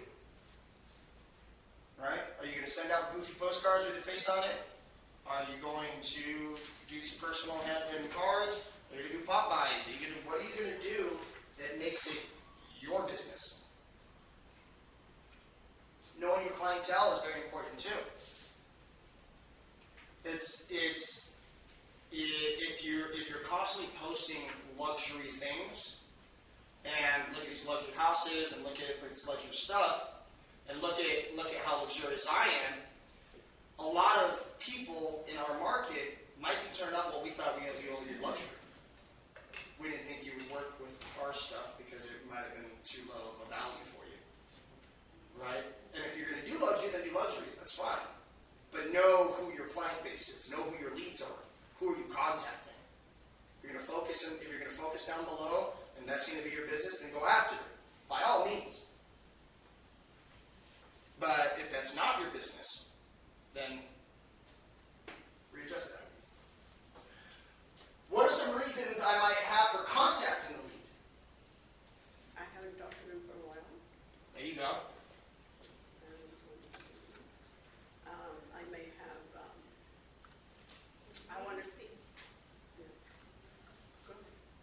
Right? Are you going to send out goofy postcards with your face on it? Are you going to do these personal handwritten cards? Are you going to do pop buys? What are you going to do that makes it your business? Knowing your clientele is very important too. If you're constantly posting luxury things and look at these luxury houses and look at this luxury stuff and look at how luxurious I am, a lot of people in our market might be turned up. Well, we thought we only did luxury. We didn't think you would work with our stuff because it might have been too low of a value for you, right? And if you're going to do luxury, then do luxury. That's fine. But know who your client base is. Know who your leads are. Who are you contacting? If you're going to focus down below, and that's going to be your business, then go after it. By all means. But if that's not your business, then readjust that. What are some reasons I might have for contacting the lead? I haven't talked to them for a while. There you go. I may have, I want to see.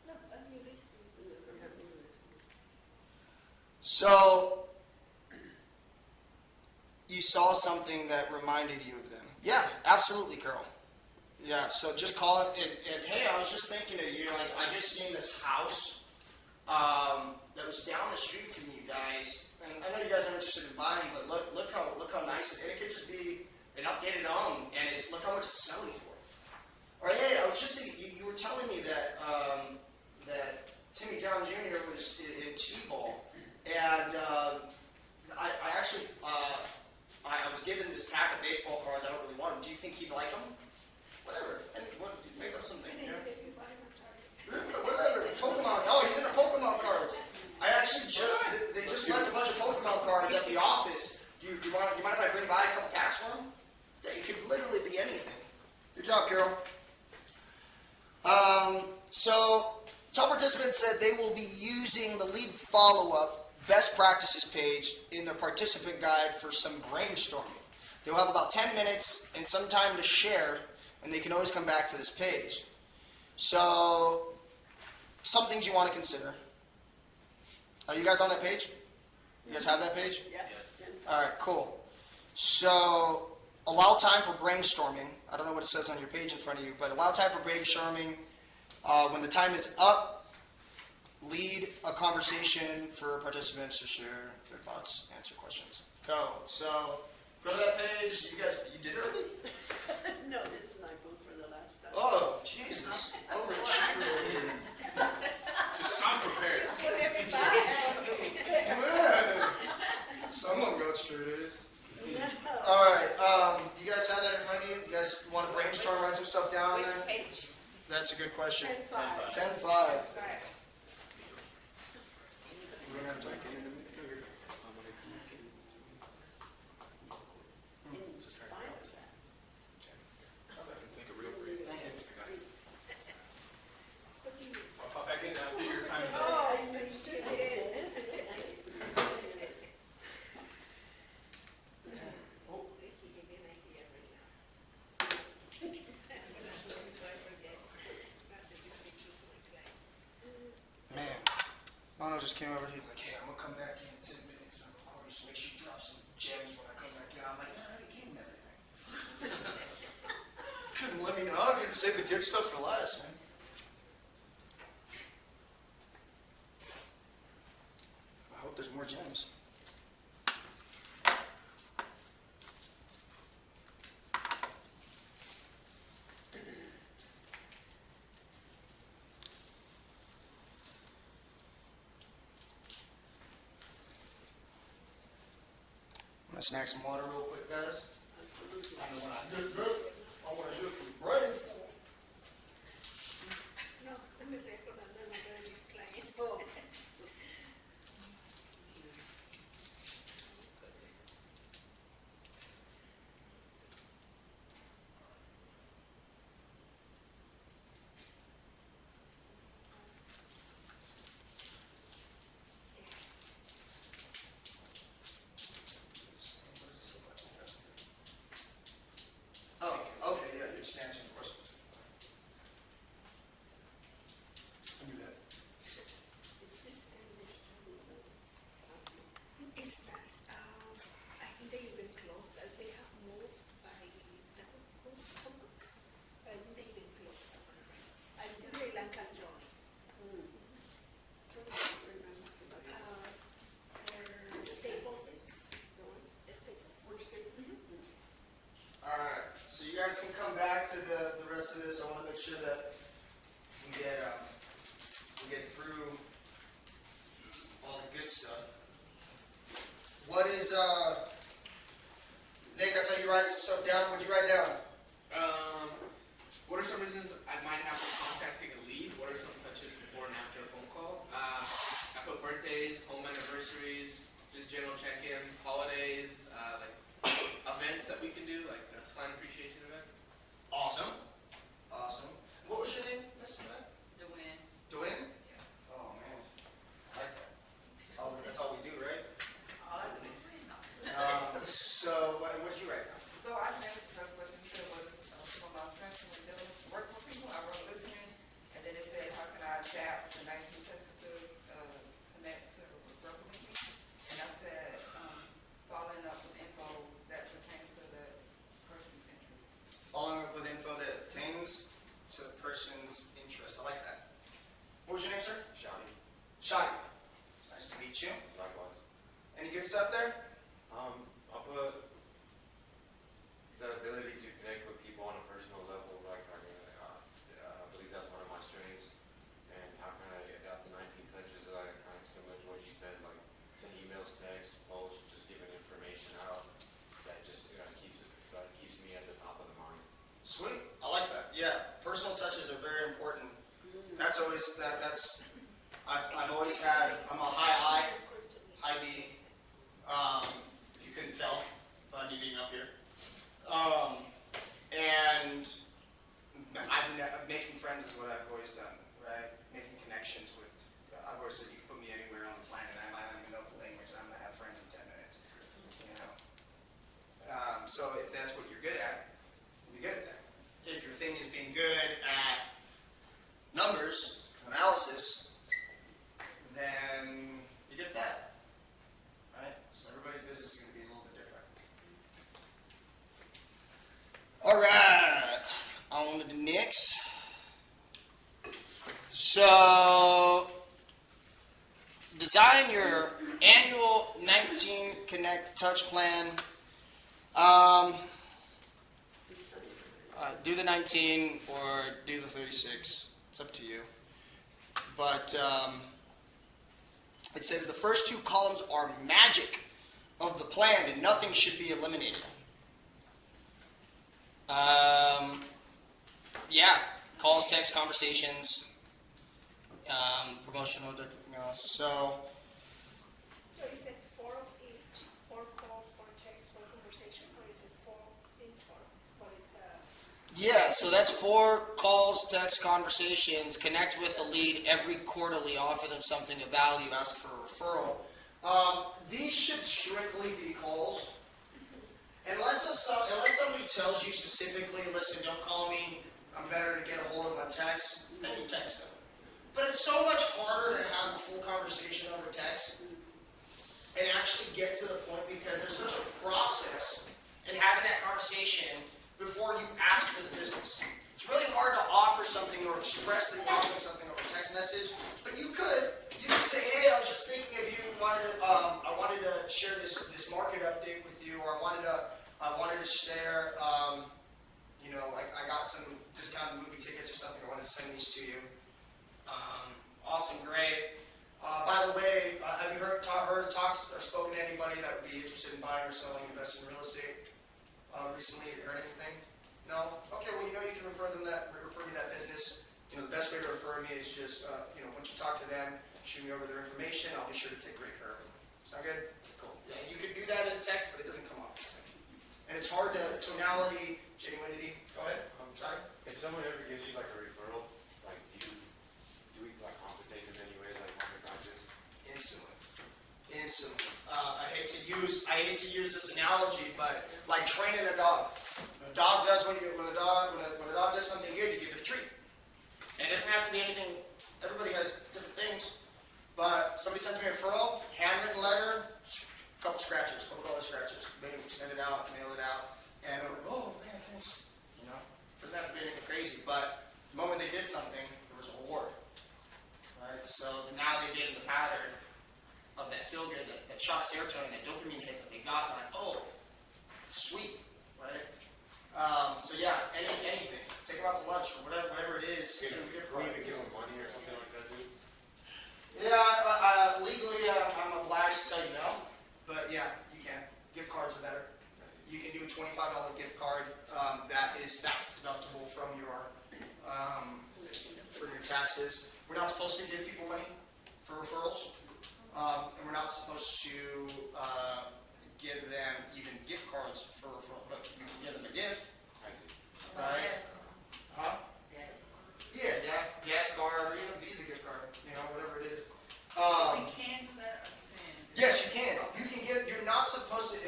No, a new listing. saw something that reminded you of them. Yeah, absolutely, Carol. Yeah, so just call it, and hey, I was just thinking of you. I just seen this house that was down the street from you guys. And I know you guys are interested in buying, but look how nice it could just be an updated home, and look how much it's selling for. Or hey, I was just thinking, you were telling me that that Timmy John Jr. was in T-ball, and I actually I was given this pack of baseball cards. I don't really want them. Do you think he'd like them? Whatever. And make up something. You know? Whatever. Pokemon. Oh, he's into Pokemon cards. I actually they just left a bunch of Pokemon cards at the office. Do you mind if I bring by a couple packs for him? Yeah, it could literally be anything. Good job, Carol. So, top participants said they will be using the lead follow-up best practices page in their participant guide for some brainstorming. They'll have about 10 minutes and some time to share, and they can always come back to this page. So, some things you want to consider. Are you guys on that page? You guys have that page? Yes. All right, cool. So, allow time for brainstorming. I don't know what it says on your page in front of you, but allow time for brainstorming. When the time is up, lead a conversation for participants to share their thoughts, answer questions. Go. So, go to that page. You did it already? No, this is not good for the last time. Oh, Jesus. Overachiever over here. Just sound prepared. Man. Someone got straight A's. All right. You guys have that in front of you? You guys want to brainstorm, write some stuff down on there? Page. That's a good question. 10-5. 10-5. Right. We're gonna have to talk in a minute. No, you're fine. I'll pop back in after your time is up. Oh, you should did. Man, Lana just came over and he was like, hey, I'm gonna come back in 10 minutes. I'm recording, so make sure you drop some gems when I come back in. I'm like, I already gave him everything. Couldn't let me know. I could save the good stuff for last, man. I hope there's more gems. I'm gonna snack some water real quick, guys. I know when I do good, I want to do some brains. No, me estoy acordando el nombre de mis clientes. Oh. Oh, okay, yeah, you're just answering the question. I knew that. Is that, I think they even closed, they have moved by the post office. I think they even closed that one. I see the Lancaster only. Staples is, Staples. Alright, so you guys can come back to the rest of this. I want to make sure that we get through all the good stuff. What is, Nick, I saw you write some stuff down. What'd you write down? What are some reasons I might have for contacting a lead? What are some touches before and after a phone call? I put birthdays, home anniversaries, just general check-ins, holidays, like events that we can do, like a client appreciation event. Awesome. Awesome. What was your name, Miss Annette? Dwayne. Dwayne? Oh, man. I like that. That's all we do, right? All I do is read now. So, what did you write down? So I made the first question, you said was some of my strengths when dealing work with people. I wrote listening, and then it said, how can I adapt the 19 touches to connect to work with me? And I said, following up with info that Sweet, I like that. Yeah, personal touches are very important. That's always I've always had. I'm a high I, high B. If you couldn't tell by me being up here, and making friends is what I've always done, right? Making connections with. I've always said you can put me anywhere on the planet. I might not even know the language. I'm gonna have friends in 10 minutes. You know. So if that's what you're good at, be good at that. If your thing is being good at numbers, analysis, then you're good at that. Right? So everybody's business is going to be a little bit different. All right. On to the next. So, design your annual 19 Connect Touch Plan. Do the 19 or do the 36. It's up to you. But it says the first two columns are magic of the plan and nothing should be eliminated. Yeah, calls, texts, conversations, promotional, so. So is it 4 of each, 4 calls, 4 texts, 4 conversation, or is it 4 in total? What is the? Yeah, so that's 4 calls, text, conversations, connect with the lead every quarterly, offer them something of value, ask for a referral. These should strictly be calls. Unless somebody tells you specifically, listen, don't call me, I'm better to get a hold of on text, then you text them. But it's so much harder to have a full conversation over text and actually get to the point because there's such a process in having that conversation before you ask for the business. It's really hard to offer something or express that you're offering something over text message, but you could say, hey, I was just thinking of you, I wanted to share this market update with you, or I wanted to share, I got some discounted movie tickets or something, I wanted to send these to you. Awesome, great. By the way, have you talked or spoken to anybody that would be interested in buying or selling, investing in real estate recently? Have you heard anything? No? Okay, well, you can refer me that business. The best way to refer me is just, once you talk to them, shoot me over their information. I'll be sure to take great care of them. Sound good? Cool. Yeah, you can do that in a text, but it doesn't come off the same. And it's hard to tonality, genuinity. Go ahead. Sorry. If someone ever gives you like a referral, like do we like compensate them anyway, like market practice? Instantly. I hate to use this analogy, but like training a dog. When a dog does when a dog does something good, you give it a treat. And it doesn't have to be anything. Everybody has different things. But somebody sends me a referral, handwritten letter, a couple scratches, $12 scratches. Boom, send it out, mail it out, and I'm like, oh man, thanks. Doesn't have to be anything crazy, but the moment they did something, there was a reward. Right? So now they get in the pattern of that feel good, that shock serotonin, that dopamine hit that they got. They're like, oh, sweet, right? So yeah, anything. Take them out to lunch or whatever it is. Can you give them money or something like that too? Yeah, legally I'm obliged to tell you no, but yeah, you can. Gift cards are better. You can do a $25 gift card that is tax deductible from your taxes. We're not supposed to give people money for referrals, and we're not supposed to give them even gift cards for referral, but you can give them a gift. Right? Huh? Yeah, gas card or even a Visa gift card, whatever it is. We can do that, I'm saying. Yes, you can. You can give. You're not supposed to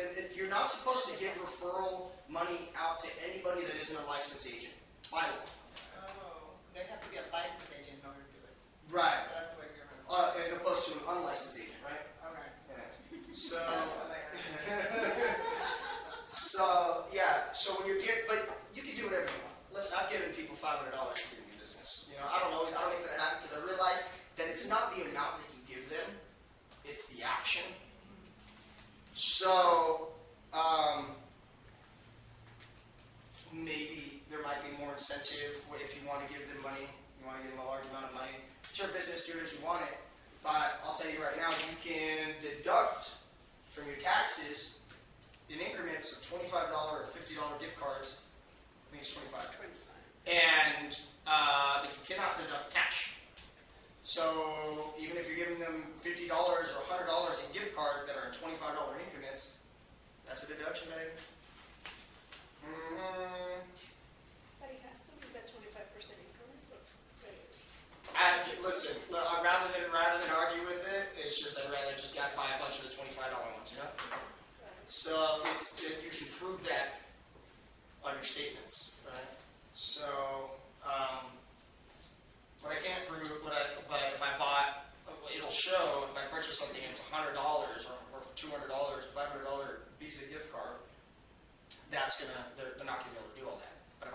give referral money out to anybody that isn't a licensed agent. By law. Oh, they have to be a licensed agent in order to do it. Right. So that's the way you're. As opposed to an unlicensed agent, right? Okay. Yeah. So. That's hilarious. So when you're but you can do whatever you want. Listen, I've given people $500 to give me business. I don't make that happen because I realize that it's not the amount that you give them, it's the action. So, maybe there might be more incentive if you want to give them money, you want to give them a large amount of money. It's your business, do it as you want it. But I'll tell you right now, you can deduct from your taxes in increments of $25 or $50 gift cards. I think it's 25. cannot deduct cash. So even if you're giving them $50 or $100 in gift cards that are in $25 increments, that's a deduction, baby. But it has to be the 25% increments of credit. Listen, rather than argue with it, it's just I'd rather just buy a bunch of the $25 ones, you know? So you can prove that on your statements, right? So, what I can't prove, but if I bought, it'll show if I purchase something and it's $100 or $200, $500 Visa gift card, they're not gonna be able to do all that. But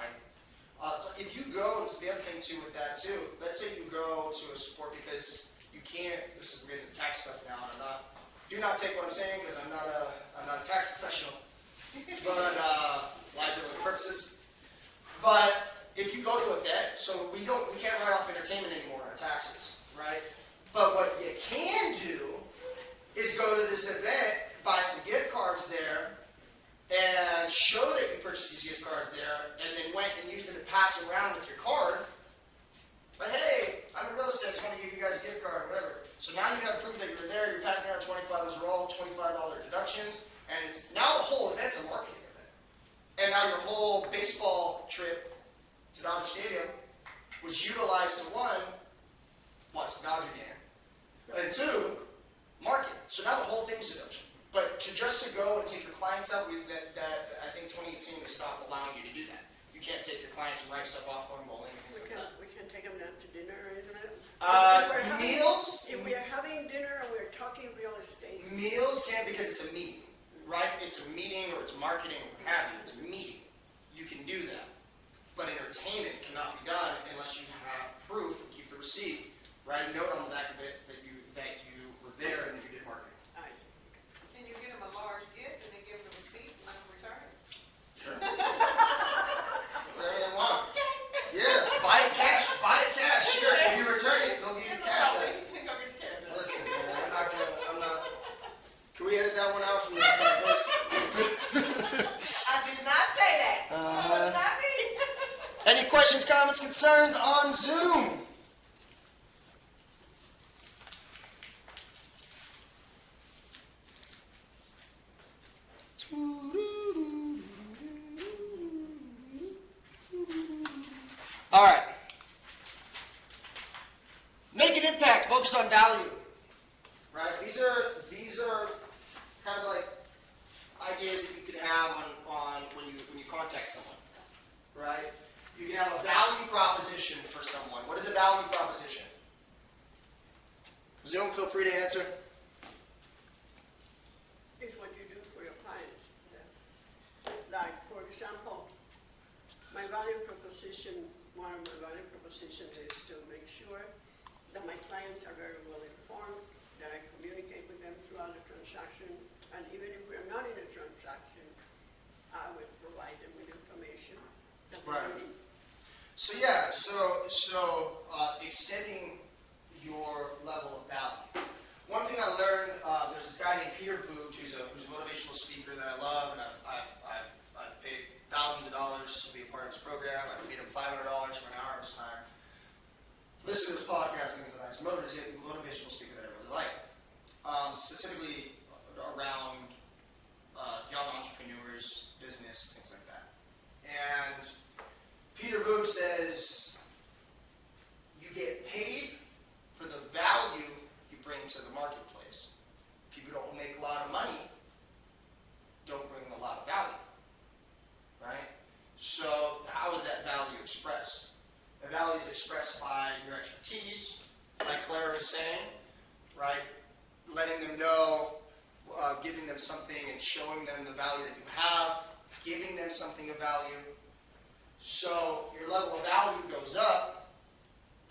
if you go, it's the other thing too with that too. Let's say you go to a sport because you can't. This is getting into tax stuff now, and do not take what I'm saying because I'm not a tax professional, but liability purposes. But if you go to an event, so we can't write off entertainment anymore on our taxes, right? But what you can do is go to this event, buy some gift cards there, and show that you purchased these gift cards there, and then went and used it to pass around with your card. But hey, I'm in real estate, I just want to give you guys a gift card, whatever. So now you have proof that you were there, you're passing around 25, those are all $25 deductions, and now the whole event's a marketing event. And now your whole baseball trip to Dodger Stadium was utilized to one, watch the Dodger game, and two, market. So now the whole thing's deduction. But just to go and take your clients out, I think 2018 they stopped allowing you to do that. You can't take your clients and write stuff off going bowling and things like that. We can take them out to dinner or anything like that? Meals? If we are having dinner and we're talking real estate. Meals can't because it's a meeting, right? It's a meeting or it's marketing or what have you. It's a meeting. You can do that. But entertainment cannot be done unless you have proof and keep the receipt. Write a note on the back of it that you were there and that you did marketing. I see. Can you get them a large gift and then give them a receipt and let them return it? Sure. Whatever they want. Yeah, buy it cash. Here, if you return it, they'll give you cash back. Go get your cash back. Listen, man, I'm not. Can we edit that one out from the post? I did not say that. That was not me. Any questions, comments, concerns on Zoom? All right. Make an impact. Focus on value. Right. These are kind of like ideas that you could have on when you contact someone. Right. You can have a value proposition for someone. What is a value proposition? Zoom, feel free to answer. It's what you do for your clients. Yes. Like, for example, my value proposition, one of my value propositions is to make sure that my clients are very well informed, that I communicate with them throughout the transaction, and even if we're not in a transaction, I will provide them with information that Right. they need. So yeah, so extending your level of value. One thing I learned, there's this guy named Peter Vooch, who's a motivational speaker that I love, and I've paid thousands of dollars to be a part of his program. I've paid him $500 for an hour of his time. Listen to his podcast and things like that. He's a motivational speaker that I really like, specifically around young entrepreneurs, business, things like that. And Peter Vooch says, you get paid for the value you bring to the marketplace. People don't make a lot of money, don't bring a lot of value, right? So how is that value expressed? The value is expressed by your expertise, like Clara was saying, right? Letting them know, giving them something and showing them the value that you have, giving them something of value. So your level of value goes up,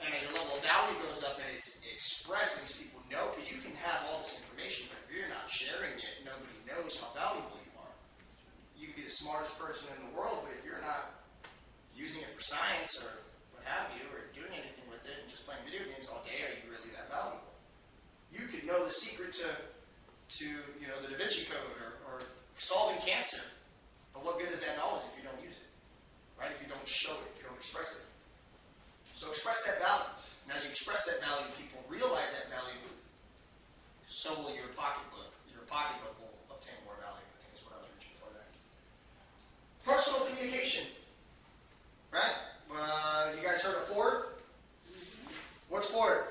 and as your level of value goes up and it's expressed and these people know, because you can have all this information, but if you're not sharing it, nobody knows how valuable you are. You can be the smartest person in the world, but if you're not using it for science or what have you, or doing anything with it and just playing video games all day, are you really that valuable? You could know the secret to the Da Vinci Code or solving cancer, but what good is that knowledge if you don't use it? Right? If you don't show it, if you don't express it. So express that value. And as you express that value, people realize that value, so will your pocketbook. Your pocketbook will obtain more value, I think is what I was reaching for there. Personal communication. Right? You guys heard of Ford? What's Ford?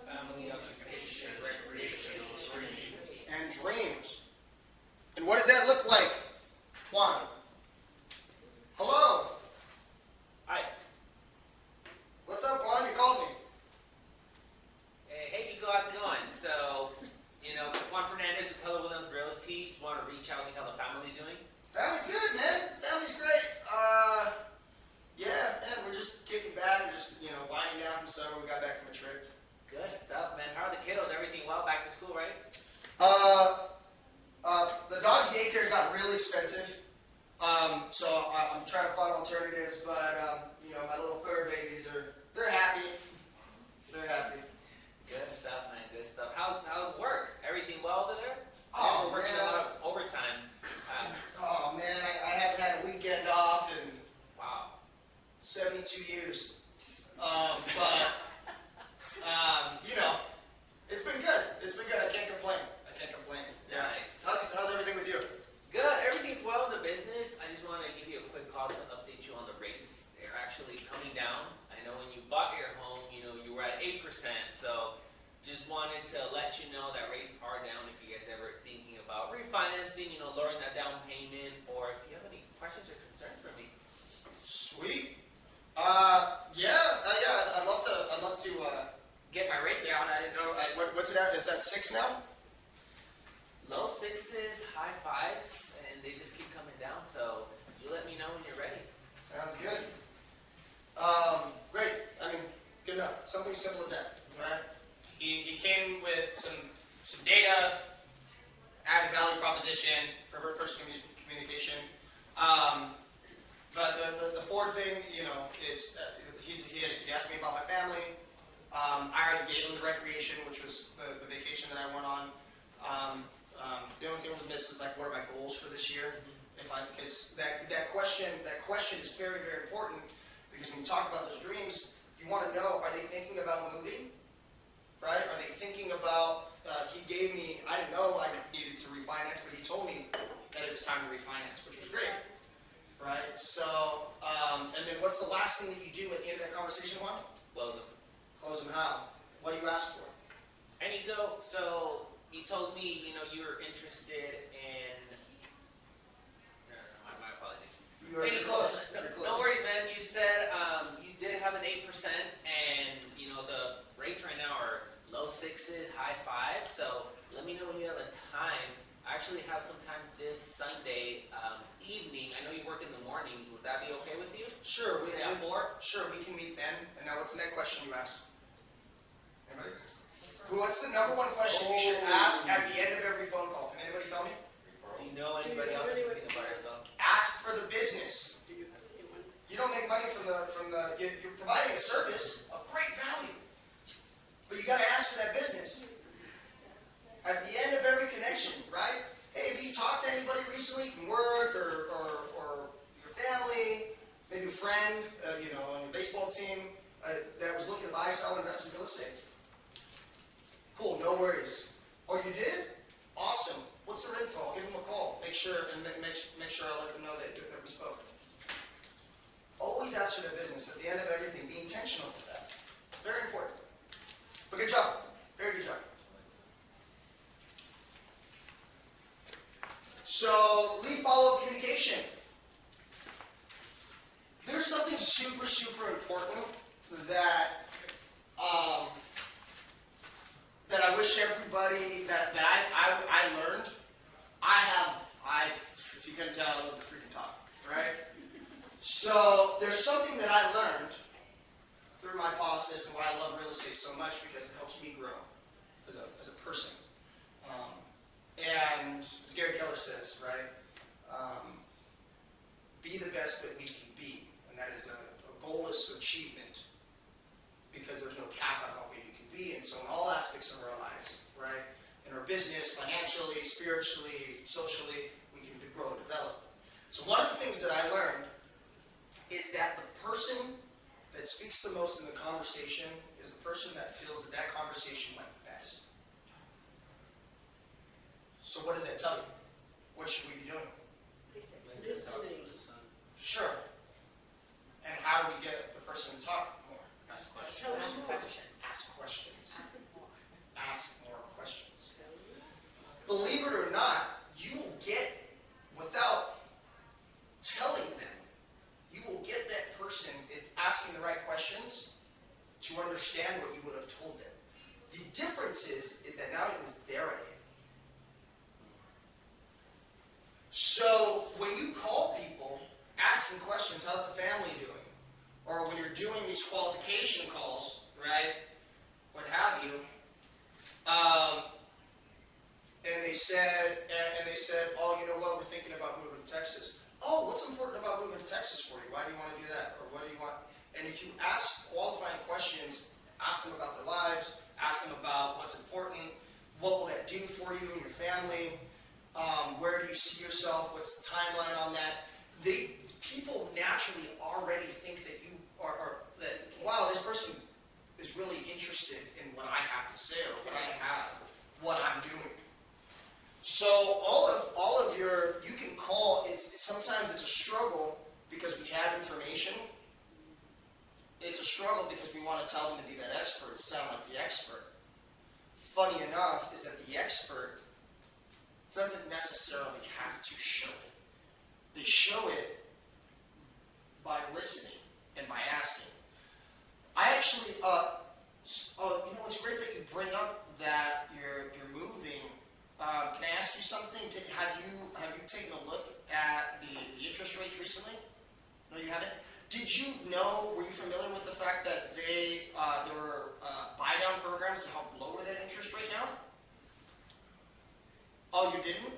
Family, occupation, recreation, dreams. And dreams. And what does that look like? Juan. Hello. Hi. What's up, Juan? You called me. Hey, Nico, how's it going? So, Juan Fernandez with Keller Williams Realty. Just want to reach out, see how the family's doing. Family's good, man. Family's great. Yeah, man, we're just kicking back. We're just, winding down from summer. We got back from a trip. Good stuff, man. How are the kiddos? Everything well? Back to school, right? The doggy daycare's got really expensive. So I'm trying to find alternatives, but, my little fur babies they're happy. They're happy. Good stuff, man. Good stuff. How's work? Everything well over there? Oh, We're working man. a lot of overtime. Oh, man, I haven't had a weekend off in Wow. 72 years. It's been good. It's been good. I can't complain. Yeah. Nice. How's everything with you? Good. Everything's well in the business. I just want to give you a quick call to update you on the rates. They're actually coming down. I know when you bought your home, you were at 8%. So just wanted to let you know that rates are down if you guys ever thinking about refinancing, lowering that down payment, or if you have any questions or concerns for me. Sweet. I'd love to get my rate down. I didn't know. What's it at? It's at 6 now? Low 6s, high 5s, and they just keep coming down. So you let me know when you're ready. Sounds good. Great. Good enough. Something simple as that, right? He came with some data, added value proposition, personal communication. But the Ford thing, it's he asked me about my family. I already gave him the recreation, which was the vacation that I went on. The only thing that was missed is what are my goals for this year? Because that question is very, very important, because when you talk about those dreams, you want to know, are they thinking about moving? Right? Are they thinking about, he gave me, I didn't know I needed to refinance, but he told me that it was time to refinance, which was great. Right? So, and then what's the last thing that you do at the end of that conversation, Juan? Close them. Close them how? What do you ask for? And you go, so you told me, you were interested in, no, my apologies. You're close. You're close. No worries, man. You said you did have an 8%, and, the rates right now are low 6s, high 5s, so let me know when you have a time. I actually have some time this Sunday evening. I know you work in the mornings. Would that be okay with you? Sure. Say at 4? Sure, we can meet then. And now what's the next question you asked? Anybody? What's the number one question you should ask at the end of every phone call? Can anybody tell me? Do you know anybody else that's thinking about yourself? Ask for the business. Do you have anyone? You don't make money from the you're providing a service of great value. But you gotta ask for that business. At the end of every connection, right? Hey, have you talked to anybody recently from work or your family, maybe a friend, on your baseball team that was looking to buy, sell, invest in real estate? Cool, no worries. Oh, you did? Awesome. What's their info? Give them a call. Make sure I let them know that we spoke. Always ask for their business at the end of everything. Be intentional with that. Very important. But good job. Very good job. So, lead follow-up communication. There's something super, super important that I wish everybody that I learned. If you can tell, I love to freaking talk, right? So there's something that I learned through my process and why I love real estate so much, because it helps me grow as a person. And as Gary Keller says, right, be the best that we can be, and that is a goalless achievement, because there's no cap on how good you can be, and so in all aspects of our lives, right, in our business, financially, spiritually, socially, we can grow and develop. So one of the things that I learned is that the person that speaks the most in the conversation is the person that feels that that conversation went the best. So what does that tell you? What should we be doing? Listening. Sure. And how do we get the person to talk more? Ask questions. Tell us more. Ask questions. Ask more. Ask more questions. Believe it or not, you will get, without telling them, you will get that person, if asking the right questions, to understand what you would have told them. The difference is that now it was their idea. So when you call people asking questions, how's the family doing? Or when you're doing these qualification calls, right? What have you? And they said, oh, you know what? We're thinking about moving to Texas. Oh, what's important about moving to Texas for you? Why do you want to do that? Or what do you want? And if you ask qualifying questions, ask them about their lives, ask them about what's important, what will that do for you and your family, where do you see yourself, what's the timeline on that? People naturally already think that you are that, wow, this person is really interested in what I have to say or what I have, what I'm doing. So all of your, you can call, sometimes it's a struggle because we have information. It's a struggle because we want to tell them to be that expert, sound like the expert. Funny enough is that the expert doesn't necessarily have to show it. They show it by listening and by asking. I actually, it's great that you bring up that you're moving. Can I ask you something? Have you taken a look at the interest rates recently? No, you haven't? Did you know, were you familiar with the fact that there were buy-down programs to help lower that interest rate now? Oh, you didn't?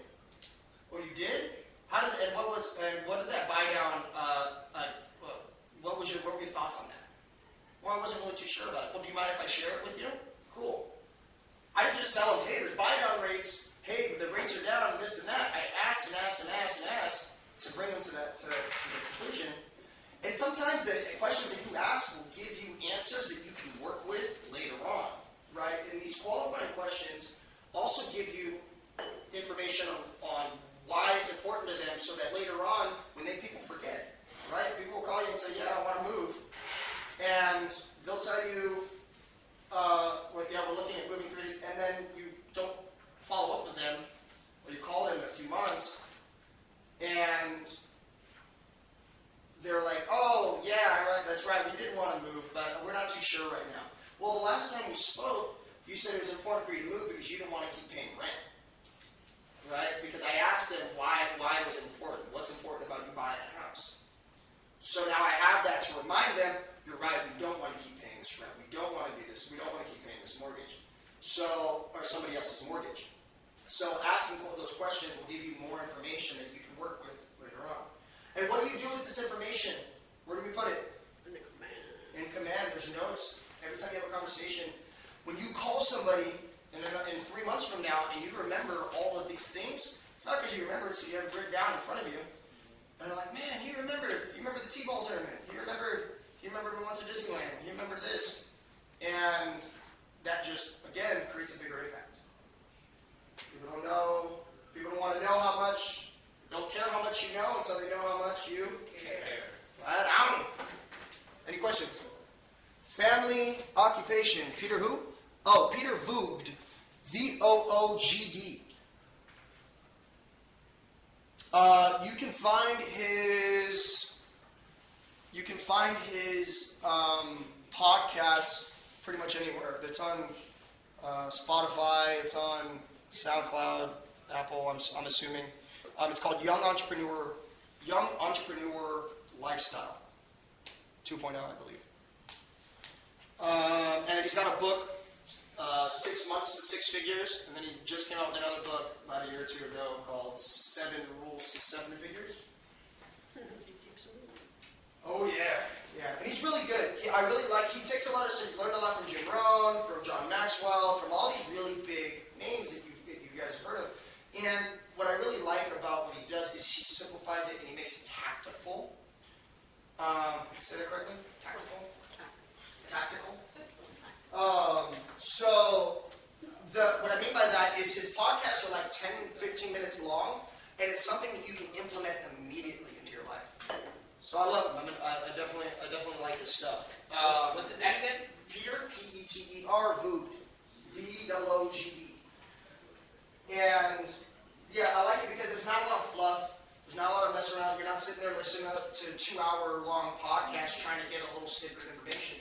Oh, you did? What did that buy-down, what were your thoughts on that? Well, I wasn't really too sure about it. Well, do you mind if I share it with you? Cool. I didn't just tell them, hey, there's buy-down rates. Hey, the rates are down, this and that. I asked to bring them to the conclusion. And sometimes the questions that you ask will give you answers that you can work with later on, right? And these qualifying questions also give you information on why it's important to them so that later on, when people forget, right? People will call you and say, yeah, I want to move. And they'll tell you, we're looking at moving 3 days, and then you don't follow up with them, or you call them in a few months, and they're like, oh, yeah, right, that's right, we did want to move, but we're not too sure right now. Well, the last time we spoke, you said it was important for you to move because you didn't want to keep paying rent. Right? Because I asked them why it was important. What's important about you buying a house? So now I have that to remind them, you're right, we don't want to keep paying this rent. We don't want to do this. We don't want to keep paying this mortgage. Or somebody else's mortgage. So asking those questions will give you more information that you can work with later on. And what do you do with this information? Where do we put it? In the command. In command, there's notes. Every time you have a conversation, when you call somebody in 3 months from now and you remember all of these things, it's not because you remember it, so you have it written down in front of you. And they're like, man, he remembered the T-ball tournament. He remembered we went to Disneyland. He remembered this. And that just, again, creates a bigger impact. People don't know, people don't want to know how much, don't care how much you know until they know how much you care. Right on. Any questions? Family occupation. Peter who? Oh, Peter Voogd. Voogd. You can find his podcast pretty much anywhere. It's on Spotify. It's on SoundCloud, Apple. I'm assuming. It's called Young Entrepreneur Lifestyle 2.0, I believe. And he's got a book, 6 months to 6 figures, and then he just came out with another book about a year or two ago called 7 Rules to 7 Figures. Oh yeah, and he's really good. He takes a lot of, he's learned a lot from Jim Rohn, from John Maxwell, from all these really big names that you guys have heard of. And what I really like about what he does is he simplifies it and he makes it tactful. Say that correctly? Tactful? tactical. So what I mean by that is his podcasts are like 10, 15 minutes long, and it's something that you can implement immediately into your life. So I love him. I definitely like his stuff. What's his name again? Peter, Peter, Voogd, Voogd. And yeah, I like it because there's not a lot of fluff. There's not a lot of mess around. You're not sitting there listening to a 2-hour-long podcast trying to get a little snippet of information.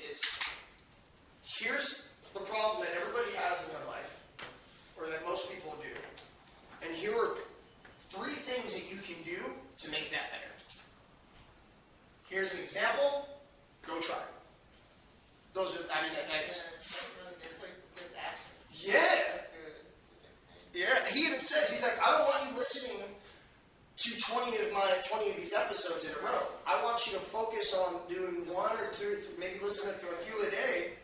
Here's the problem that everybody has in their life, or that most people do. And here are 3 things that you can do to make that better. Here's an example. Go try it. Those are, I mean, that's... There's actions. Yeah. That's good. Yeah, he even says, he's like, I don't want you listening to 20 of these episodes in a row. I want you to focus on doing 1 or 2, maybe listen to a few a day,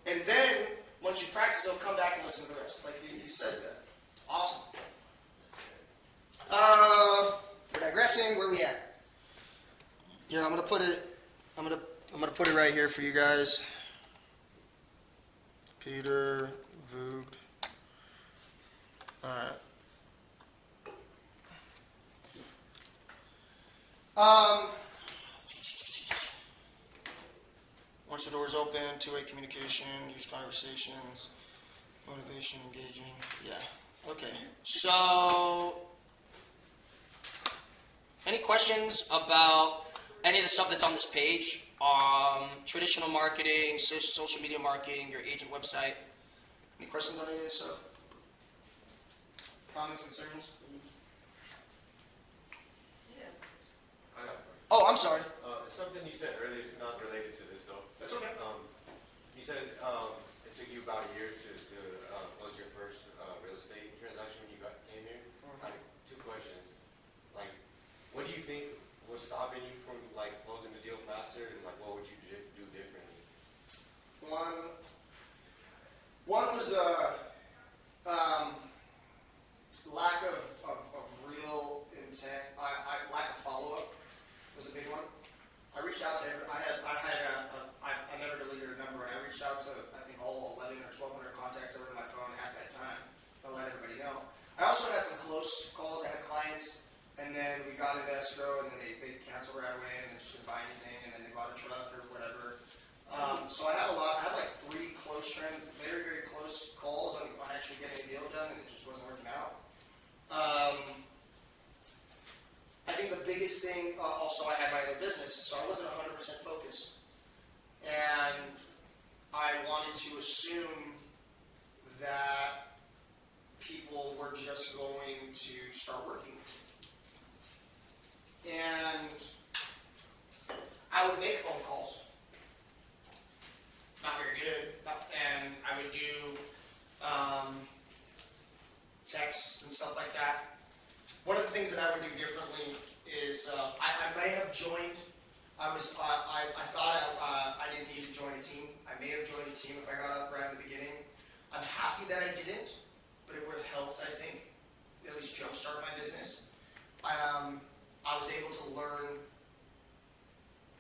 and then once you practice, they'll come back and listen to the rest. Like he says that. It's awesome. We're digressing. Where are we at? Here, I'm gonna put it right here for you guys. Peter Voogd. Alright. Once the door's open, two-way communication, use conversations, motivation, engaging. Yeah. Okay. So, any questions about any of the stuff that's on this page? Traditional marketing, social media marketing, your agent website. Any questions on any of this stuff? Comments, concerns? Yeah. I got Oh, I'm sorry. something you said earlier is not related to this though. That's okay. You said it took you about a year to close your first real estate transaction when you came here. Like 2 questions. Like, what do you think was stopping you from like closing the deal faster, and like what would you do differently? One was lack of real intent. Lack of follow-up was a big one. I reached out to I never deleted a number, and I reached out to I think all 11 or 1,200 contacts that were in my phone at that time to let everybody know. I also had some close calls. I had clients, and then we got into escrow, and then they canceled right away, and they just didn't buy anything, and then they bought a truck or whatever. So I had like 3 close trends, very, very close calls on actually getting a deal done, and it just wasn't working out. I think the biggest thing, also I had my other business, so I wasn't 100% focused. And I wanted to assume that people were just going to start working. And I would make phone calls. Not very good. And I would do texts and stuff like that. One of the things that I would do differently is I may have joined. I thought I didn't need to join a team. I may have joined a team if I got up right in the beginning. I'm happy that I didn't, but it would have helped, I think, at least jumpstart my business. I was able to learn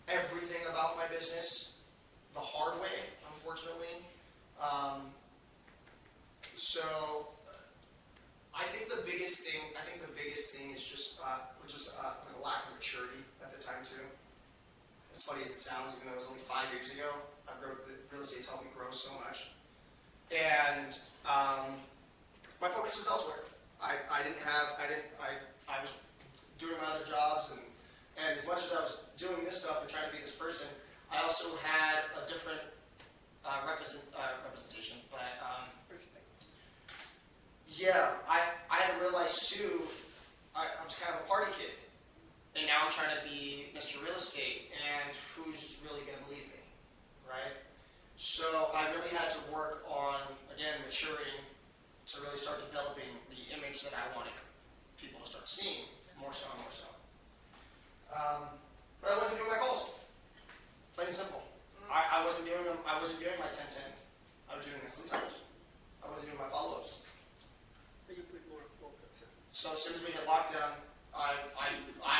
everything about my business the hard way, unfortunately. So I think the biggest thing is just was a lack of maturity at the time too. As funny as it sounds, even though it was only 5 years ago, the real estate's helped me grow so much. And my focus was elsewhere. I was doing my other jobs, and as much as I was doing this stuff and trying to be this person, I also had a different representation. But yeah, I had to realize too, I was kind of a party kid, and now I'm trying to be Mr. Real Estate, and who's really going to believe me, right? So I really had to work on, again, maturing to really start developing the image that I wanted people to start seeing more so and more so. But I wasn't doing my calls. Plain and simple. I wasn't doing them. I wasn't doing my 10-10. I was doing it sometimes. I wasn't doing my follow-ups. But you put more focus. So as soon as we hit lockdown, I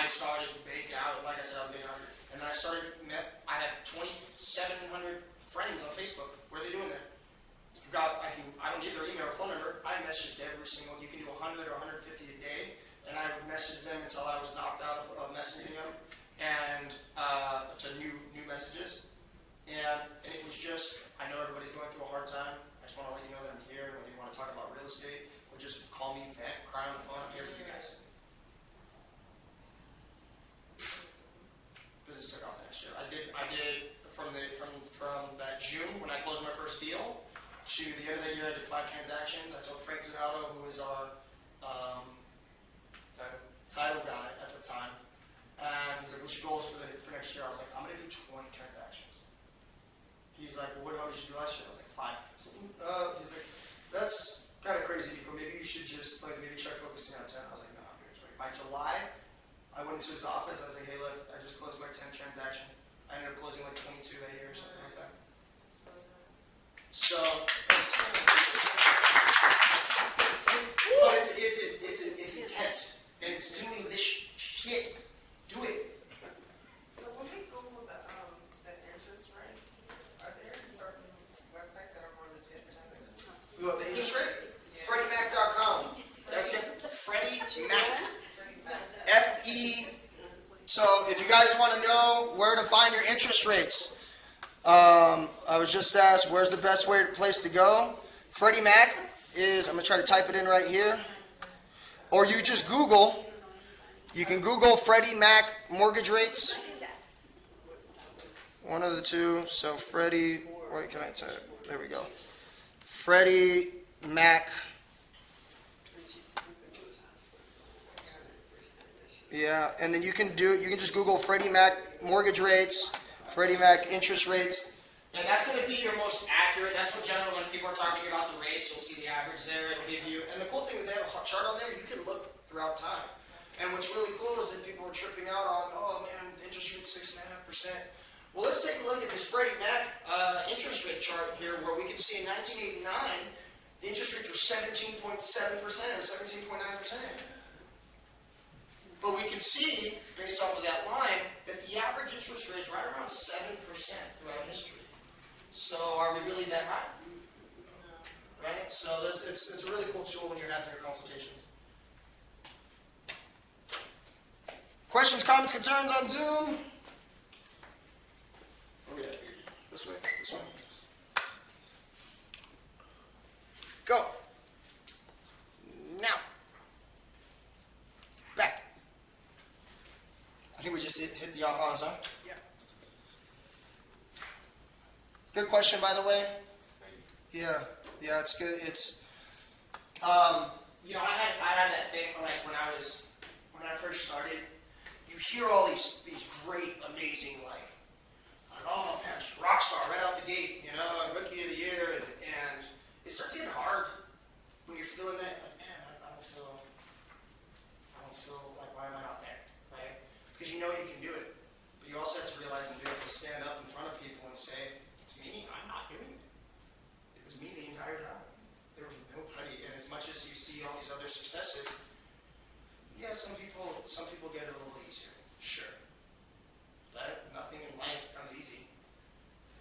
started big out. Like I said, I was big hungry, and then I had 2,700 friends friends on Facebook. What are they doing there? You've got, I don't need their email or phone number. I messaged every single, you can do 100 or 150 a day, and I would message them until I was knocked out of messaging them, and to new messages. And it was just, I know everybody's going through a hard time. I just want to let you know that I'm here, whether you want to talk about real estate, or just call me, vent, cry on the phone, I'm here for you guys. Business took off next year. I did from that June when I closed my first deal to the end of the year. I did 5 transactions. I told Frank Zanato, who was our title guy at the time, and he's like, "What's your goals for next year?" I was like, "I'm gonna do 20 transactions." He's like, "Well, how did you do last year?" I was like, 5. So, he's like, "That's kind of crazy, Nikko. Maybe you should just maybe try focusing on 10." I was like, "No, I'm doing 20." By July, I went into his office. I was like, "Hey, look, I just closed my 10 transaction. I ended up closing like 22 that year or something like that." So, but it's intense, and it's doing this shit. Do it. So when we Google the interest rate, are there certain websites that are more legit than others? Look, the interest rate? FreddieMac.com. That's it. Freddie Mac. F-E. So if you guys want to know where to find your interest rates, I was just asked, where's the best place to go? Freddie Mac is, I'm going to try to type it in right here. Or you just Google, you can Google Freddie Mac mortgage rates. One of the two. So Freddie, wait, can I type? There we go. Freddie Mac. Yeah, and then you can just Google Freddie Mac mortgage rates, Freddie Mac interest rates. And that's going to be your most accurate. That's what generally when people are talking about the rates, you'll see the average there. It'll give you, and the cool thing is they have a chart on there. You can look throughout time. And what's really cool is that people are tripping out on, oh man, the interest rate's 6.5%. Well, let's take a look at this Freddie Mac interest rate chart here, where we can see in 1989, the interest rates were 17.7% or 17.9%. But we can see, based off of that line, that the average interest rate is right around 7% throughout history. So are we really that high? Right? So it's a really cool tool when you're having your consultations. Questions, comments, concerns on Zoom? Oh yeah, this way, this way. Go. Now. Back. I think we just hit the ahas, huh? Yeah. Good question, by the way. Yeah, it's good. It's, I had that thing like when I first started. You hear all these great, amazing like, oh man, just rock star right out the gate, rookie of the year, and it starts getting hard when you're feeling that. Like, man, I don't feel like, why am I not there, right? Because you know you can do it, but you also have to realize and be able to stand up in front of people and say, it's me, I'm not doing it. It was me the entire time. There was nobody, and as much as you see all these other successes, yeah, some people get it a little easier, sure. But nothing in life comes easy,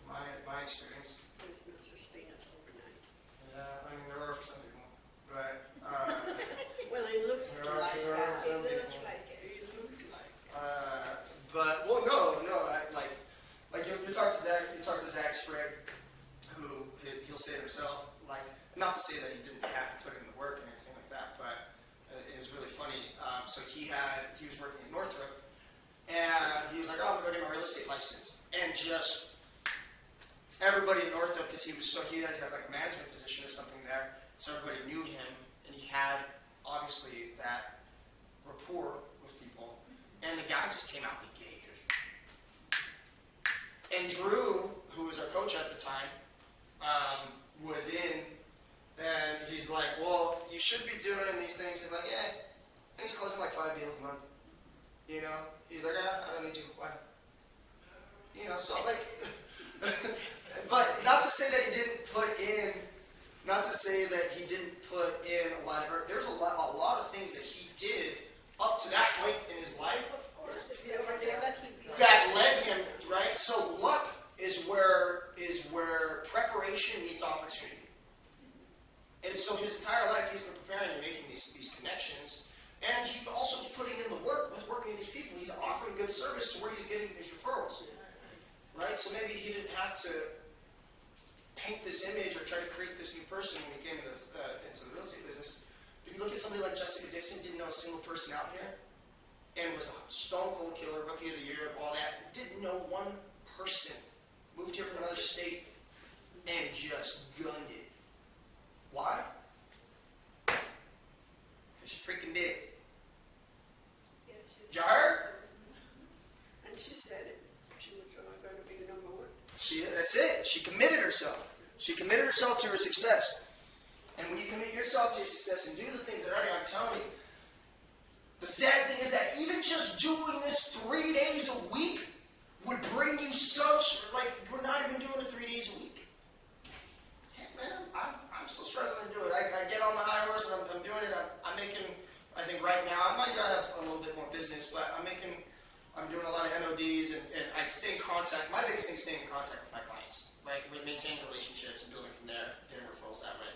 from my experience. There's no such thing as overnight. Yeah, I mean, there are for some people, but Well, it looks there are like for that. some It looks people. like it. It looks like. But well, no, like you talk to Zach Sprague, who he'll say it himself. Like, not to say that he didn't have to put in the work and everything like that, but it was really funny. So he was working in Northrop, and he was like, "Oh, I'm gonna go get my real estate license," and just everybody in Northrop, because he had like a management position or something there, so everybody knew him, and he had obviously that rapport with people, and the guy just came out the gate. And Drew, who was our coach at the time, was in, and he's like, well, you should be doing these things. He's like, yeah. And he's closing like 5 deals a month. He's like, I don't need you. Why? So like, but not to say that he didn't put in a lot of effort. There's a lot of things that he did up to that point in his life that led him, right? So luck is where preparation meets opportunity. And so his entire life he's been preparing and making these connections. And he also is putting in the work with working with these people. He's offering good service to where he's getting these referrals. Right? So maybe he didn't have to paint this image or try to create this new person when he came into the real estate business. If you look at somebody like Jessica Dixon, didn't know a single person out here, and was a stone cold killer, rookie of the year, and all that. Didn't know one person. Moved here from another state and just gunned it. Why? Because she freaking did it. Did you hear? And she said it. She was going to be number one. That's it. She committed herself. She committed herself to her success. And when you commit yourself to your success and do the things that are, I'm telling you, the sad thing is that even just doing this 3 days a week would bring you such, like, we're not even doing it 3 days a week. Heck, man, I'm still struggling to do it. I get on the high horse and I'm doing it. I'm making, I think right now, I might have a little bit more business, but I'm doing a lot of NODs and I stay in contact. My biggest thing is staying in contact with my clients, right? Maintaining relationships and building from there, getting referrals that way.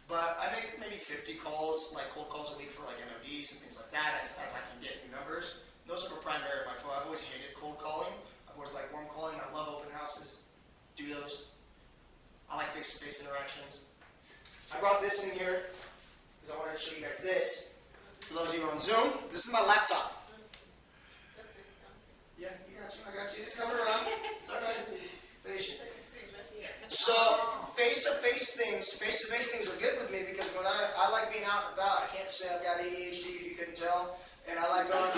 But I make maybe 50 calls, like cold calls a week for like NODs and things like that as I can get new numbers. Those are my primary by phone. I've always hated cold calling. I've always liked warm calling. I love open houses. Do those. I like face-to-face interactions. I brought this in here because I wanted to show you guys this. For those of you on Zoom, this is my laptop. Yeah, you got you. I got you. It's coming around. It's all right. Patient. So face-to-face things are good with me because when I like being out and about. I can't say I've got ADHD if you couldn't tell, and I like going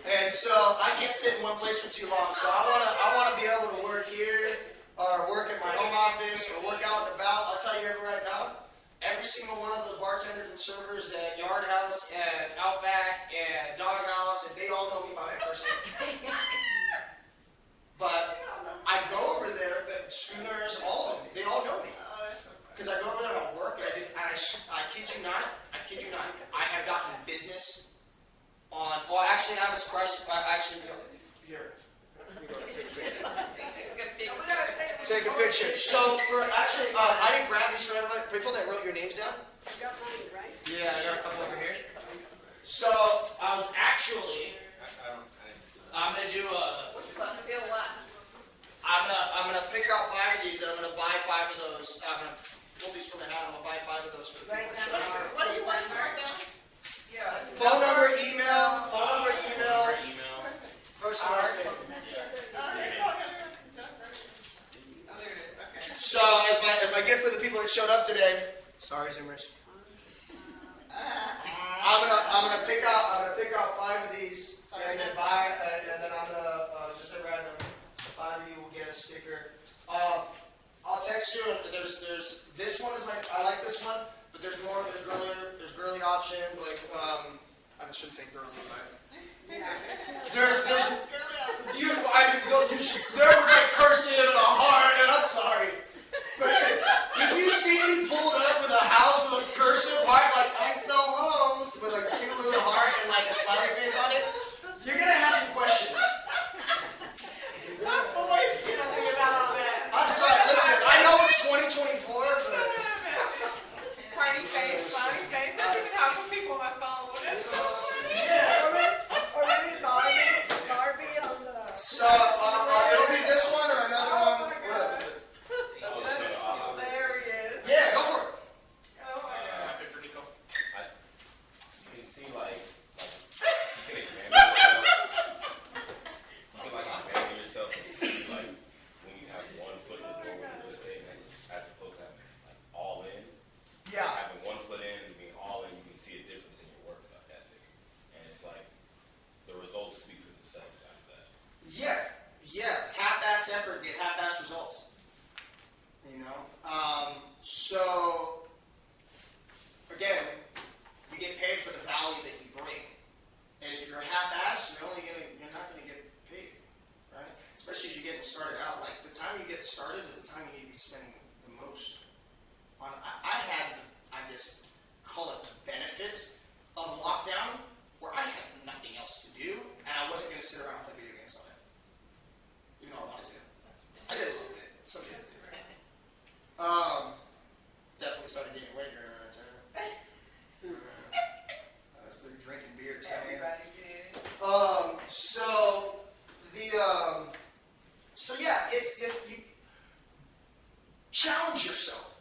and so I can't sit in one place for too long. So I wanna be able to work here or work at my home office or work out and about. I'll tell you right now, every single one of those bartenders and servers at Yard House and Outback and Dog House, and they all know me by my first name. But I go over there, the schooners, all of them, they all know me. Because I go over there and I work, and I kid you not, I have gotten business on, well, I actually have a surprise, here. Let me go ahead and take a picture. Take a picture. So, I didn't grab these for everybody, people that wrote your names down. You got mine, right? Yeah, I got a couple over here. So, I was actually, I'm going to do a, Feel what? I'm gonna pick out 5 of these and I'm gonna buy 5 of those. I'm gonna pull these from the hat. I'm gonna buy 5 of those for the people. What do you want to start now? Yeah. Phone number, email, first and last name. So as my gift for the people that showed up today, sorry Zoomers. I'm gonna pick out 5 of these and then and then I'm gonna just a random. 5 of you will get a sticker. I'll text you. There's this one is I like this one, but there's more. There's girly options like I shouldn't say girly, but you should start with like cursive and a heart. And I'm sorry, but if you see me pulled up with a house with a cursive heart, like I sell homes with a cute little heart and like a smiley face on it, you're gonna have some questions. I'm sorry, listen, I know it's 2024, but... Party face, smiley face. I don't even talk to people on my phone. That's so funny. Yeah. Or maybe Barbie on the... So, it'll be this one or another one. Oh my God. That is hilarious. Yeah, go for it. Oh my God. Happy for Nikko. You can see like you can examine yourself. You can like examine yourself and see like when you have one foot in the door with real estate as opposed to having like all in. Yeah. Having one foot in and being all in, you can see a difference in your work ethic. And it's like the results speak for themselves after that. Yeah. Half-assed effort, get half-assed results. You know? So, again, you get paid for the value that you bring. And if you're half-assed, you're not gonna get paid, right? Especially as you're getting started out. Like, the time you get started is the time you need to be spending the most. I guess, call it the benefit of lockdown, where I had nothing else to do, and I wasn't gonna sit around and play video games all day. Even though I wanted to. I did a little bit. Some days I did. So yeah, it's if you challenge yourself.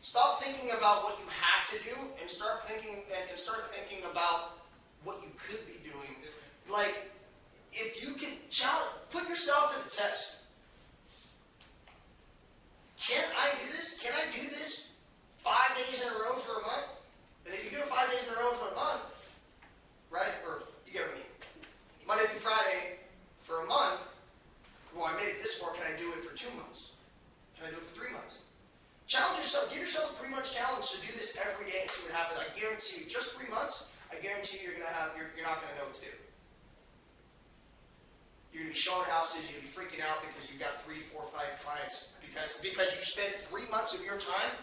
Stop thinking about what you have to do and start thinking about what you could be doing. Like, if you can put yourself to the test. Can I do this? Can I do this 5 days in a row for a month? And if you do it 5 days in a row for a month, right? Or you get what I mean. Monday through Friday for a month. Well, I made it this far. Can I do it for 2 months? Can I do it for 3 months? Challenge yourself. Give yourself a 3-month challenge to do this every day and see what happens. I guarantee you, just 3 months. I guarantee you, you're not gonna know what to do. You're gonna be showing houses. You're gonna be freaking out because you've got 3, 4, 5 clients because you spent 3 months of your time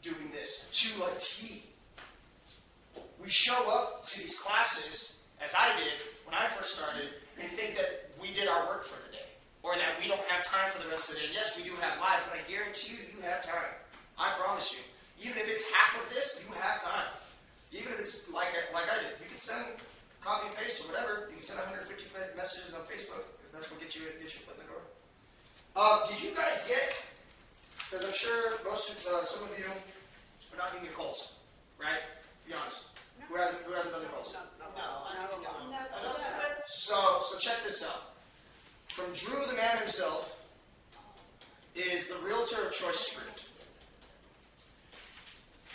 doing this to a T. We show up to these classes, as I did when I first started, and think that we did our work for the day, or that we don't have time for the rest of the day. And yes, we do have lives, but I guarantee you, you have time. I promise you. Even if it's half of this, you have time. Even if it's like I did. You can send copy and paste or whatever. You can send 150 messages on Facebook if that's what gets your foot in the door. Did you guys get? Because I'm sure some of you are not getting your calls, right? Be honest. Who hasn't done their calls? So check this out. From Drew, the man himself, is the realtor of choice script.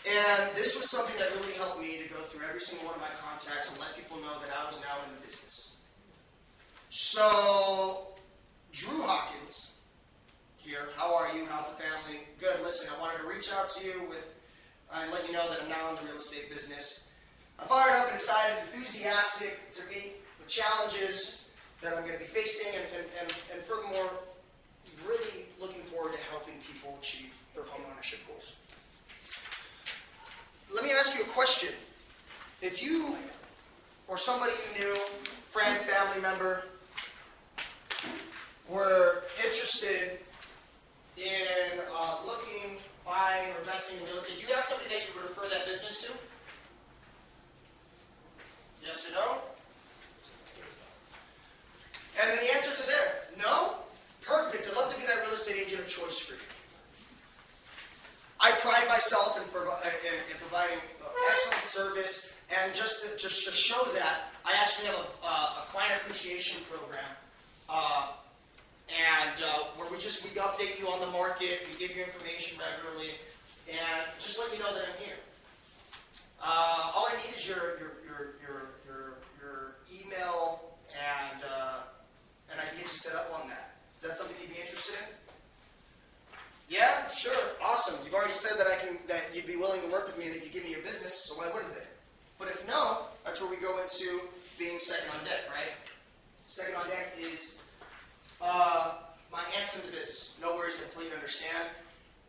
And this was something that really helped me to go through every single one of my contacts and let people know that I was now in the business. So, Drew Hawkins, here, how are you? How's the family? Good. Listen, I wanted to reach out to you and let you know that I'm now in the real estate business. I'm fired up and excited and enthusiastic to meet the challenges that I'm going to be facing and furthermore, really looking forward to helping people achieve their home ownership goals. Let me ask you a question. If you or somebody you knew, friend, family member, were interested in looking, buying, or investing in real estate, do you have somebody that you would refer that business to? Yes or no? And then the answers are there. No? Perfect. I'd love to be that real estate agent of choice for you. I pride myself in providing excellent service, and just to show that, I actually have a client appreciation program, where we update you on the market, we give you information regularly, and just let you know that I'm here. All I need is your email, and I can get you set up on that. Is that something you'd be interested in? Yeah, sure, awesome. You've already said that that you'd be willing to work with me and that you'd give me your business, so why wouldn't they? But if no, that's where we go into being second on deck, right? Second on deck is my aunt's in the business. No worries, I completely understand.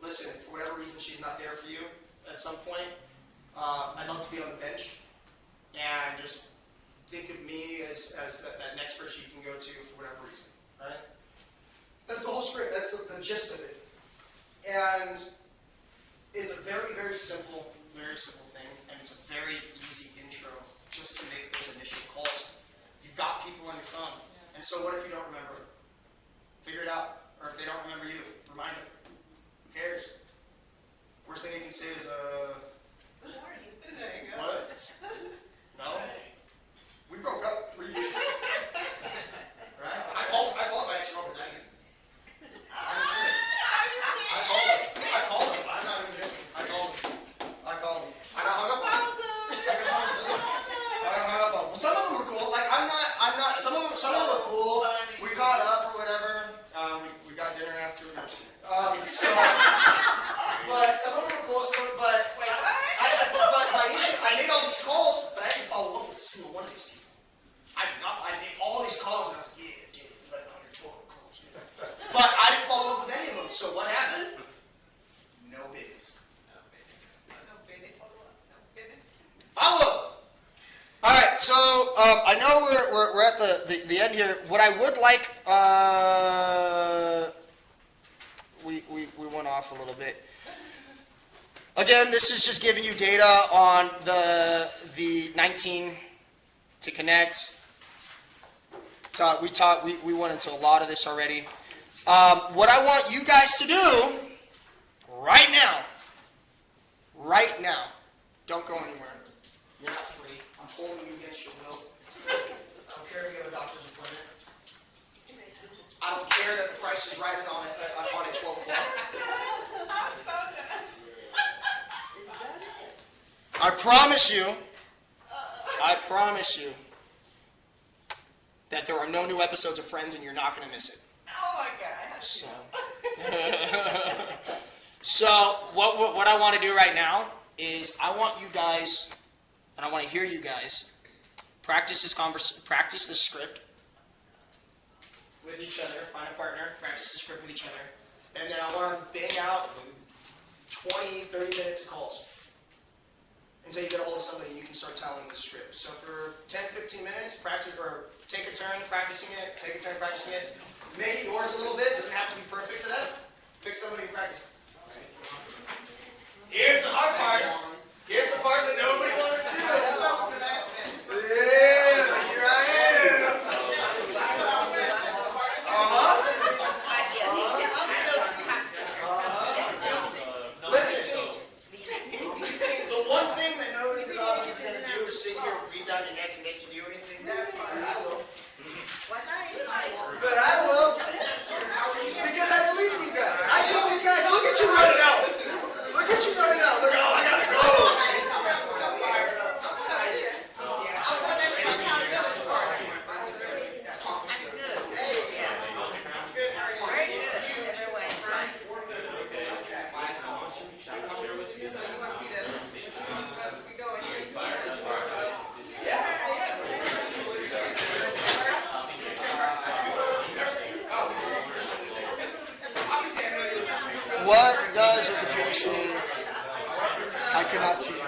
Listen, if for whatever reason she's not there for you at some point, I'd love to be on the bench and just think of me as that next person you can go to for whatever reason, right? That's the whole script. That's the gist of it. And it's a very, very simple thing, and it's a very easy intro just to make those initial calls. You've got people on your phone, and so what if you don't remember it? Figure it out. Or if they don't remember you, remind them. Who cares? Worst thing you can say is, Who are you? There you go. what? No? We broke up 3 years ago. Right? I called my ex-girlfriend. I called him. I'm not even joking. I called him. I hung up on him. I hung up on him. Well, some of them were cool. Like, I'm not, some of them were cool. We caught up or whatever. We got dinner after. But some of them were cool. But my issue, I made all these calls, but I didn't follow up with a single one of these people. I made all these calls, and I was like, yeah, like 112 calls. But I didn't follow up with any of them. So what happened? No business. No business. No business. Follow up. All right. So I know we're at the end here. What I would like, we went off a little bit. Again, this is just giving you data on the 19 to connect, We went into a lot of this already. What I want you guys to do right now, don't go anywhere. You're not free. I'm holding you against your will. I don't care if you have a doctor's appointment. I don't care that the Price is Right is on at 12 o'clock. I promise you that there are no new episodes of Friends and you're not going to miss it. Oh my God. So what I want to do right now is I want you guys, and I want to hear you guys, practice this script with each other, find a partner, practice the script with each other, and then I want to bang out 20, 30 minutes of calls until you get a hold of somebody and you can start telling the script. So for 10, 15 minutes, practice, or take a turn practicing it, make it yours a little bit, doesn't have to be perfect to that. Pick somebody and practice. Here's the hard part. Here's the part that nobody wanted to do. Yeah, here I am. Listen, the one thing that nobody in the office is going to do is sit here and breathe down your neck and make you do anything. But I will. Because I believe in you guys. Look at you running out. Look, oh, I gotta go. What does your computer say? I cannot see.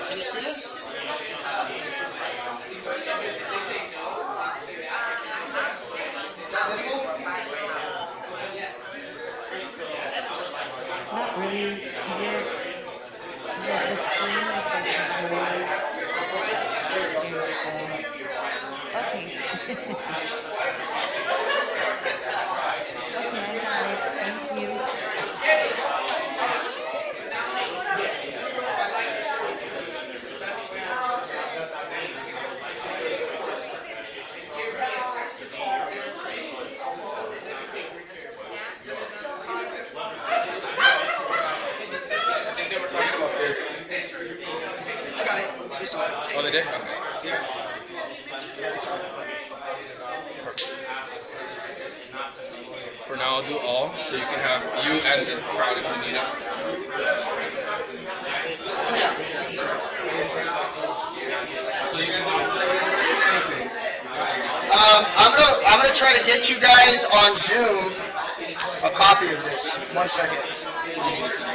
Can you see this? Is that visible? Not really. The screen is like very. Okay. Okay, I got it. Thank you. They were talking about this. I got it. They saw it. Oh, they did? Okay. Yeah. Yeah, they saw it. For now, I'll do all, so you can have you and the crowd if you need it. So you guys don't listen to anything. I'm gonna try to get you guys on Zoom a copy of this. 1 second. You need to see it.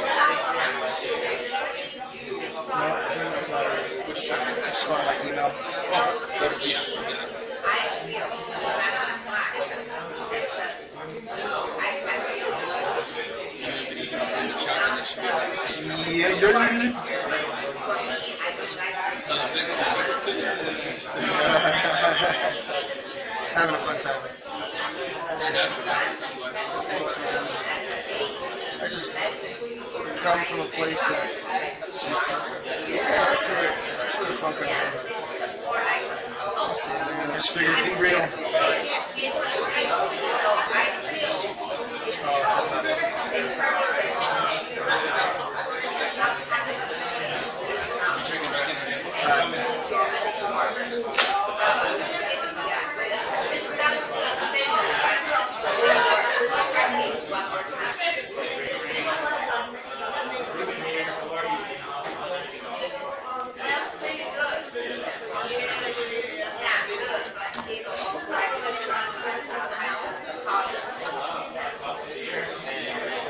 No, that's not it. Which check? Just go to my email. Go to yeah. You can just drop it in the chat and they should be able to see it. Yeah. Son of a bitch. Having a fun time. You're natural, that's why. Thanks, man. I just come from a place of just, yeah, that's it. That's where the fun comes from. That's it, man. I just figured, be real. Oh, that's not it. You drinking back in again?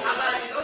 How about you?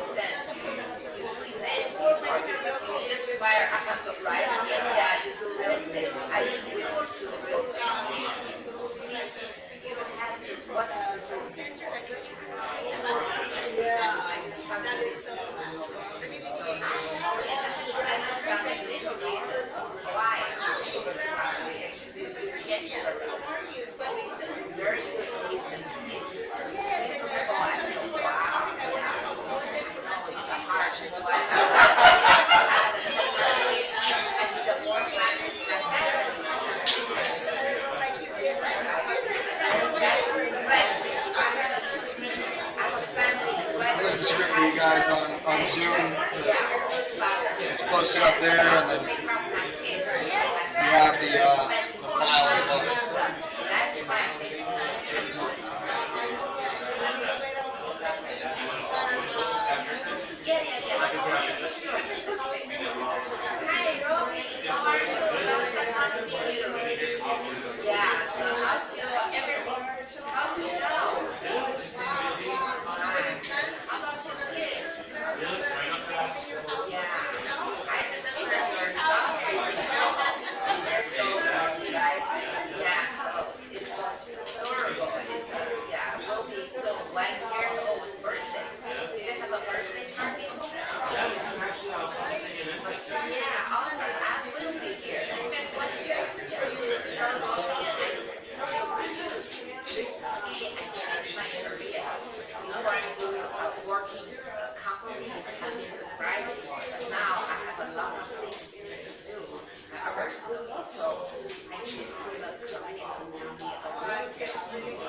sense. You do this before you just fire a couple, right? Yeah, you do real estate. I mean, we work to the real estate. See, you have to what That is so much. There's the script for you guys on Zoom. It's posted up there, and then you have the file as well. Yeah, so how's your everything? How's your job? How about your kids? Yeah, I remember your dog was so much right? Yeah, so it's adorable. Yeah, we'll be so 1 year old birthday. Do you have a birthday party? Yeah, awesome. I will be here. What year? Recently, I changed my career. Before I do working company Monday to Friday, but now I have a lot of things to do personally, so I choose to look career to be a worker.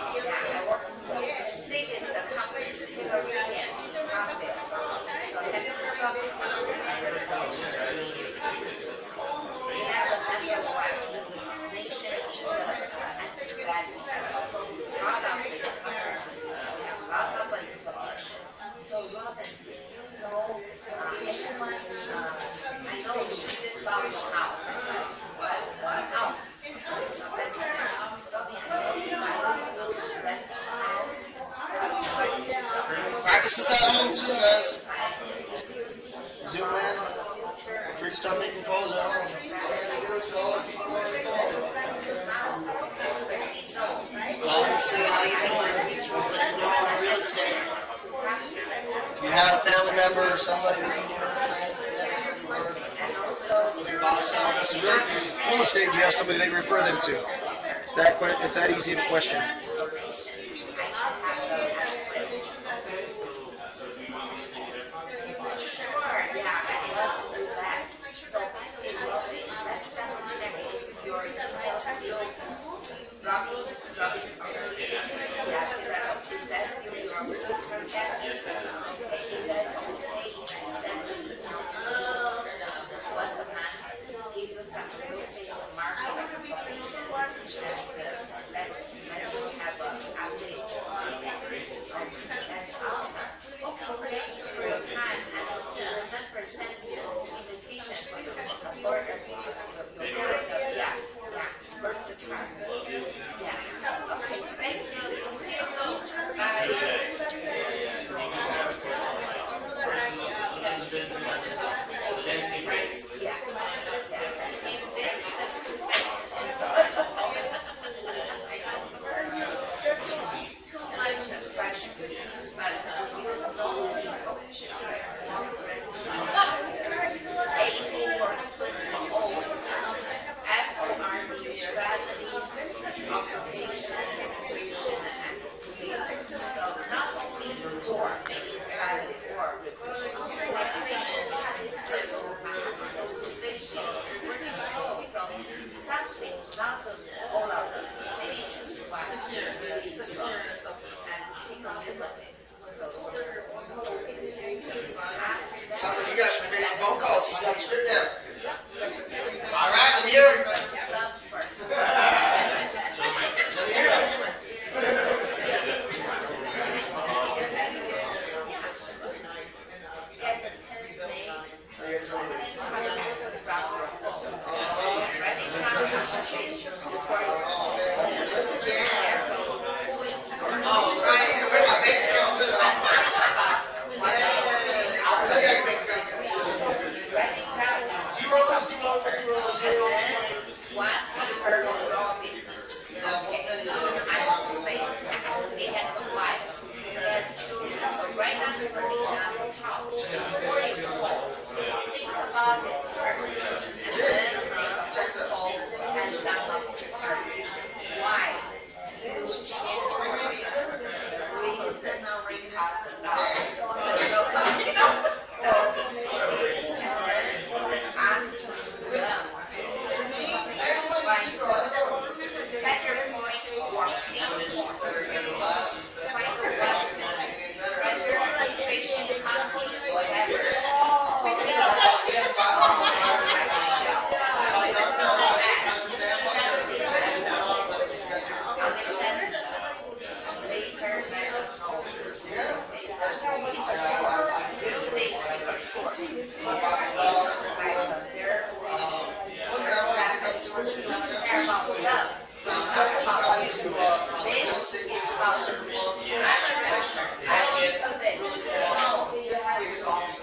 Yeah, I work for the biggest company in Korea, profit. So have you heard of this? Yeah, but that's why this nation so Robin, if you know anyone, I know you just bought your house, right? But now, Practices at home too, guys. Zoom land. Feel free to start making calls at home. Just call and say how you doing. Just want to let you know I'm real estate. If you had a family member or somebody that you knew, friends, your boss out this real estate, do you have somebody they refer them to? It's that easy of a question. Sounds like you guys should make some phone calls. You should have the script down. All right, let me hear it. Let me hear it. Oh, right. Where my bank account set up.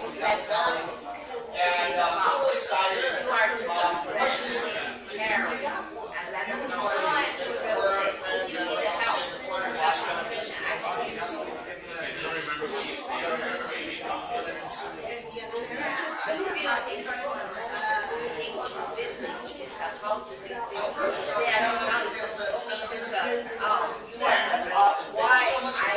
And I'm really excited. You are to care and let them know why to real estate. If you need the help, that's something actually. People do business is how to do business. They are not That's awesome. why I want to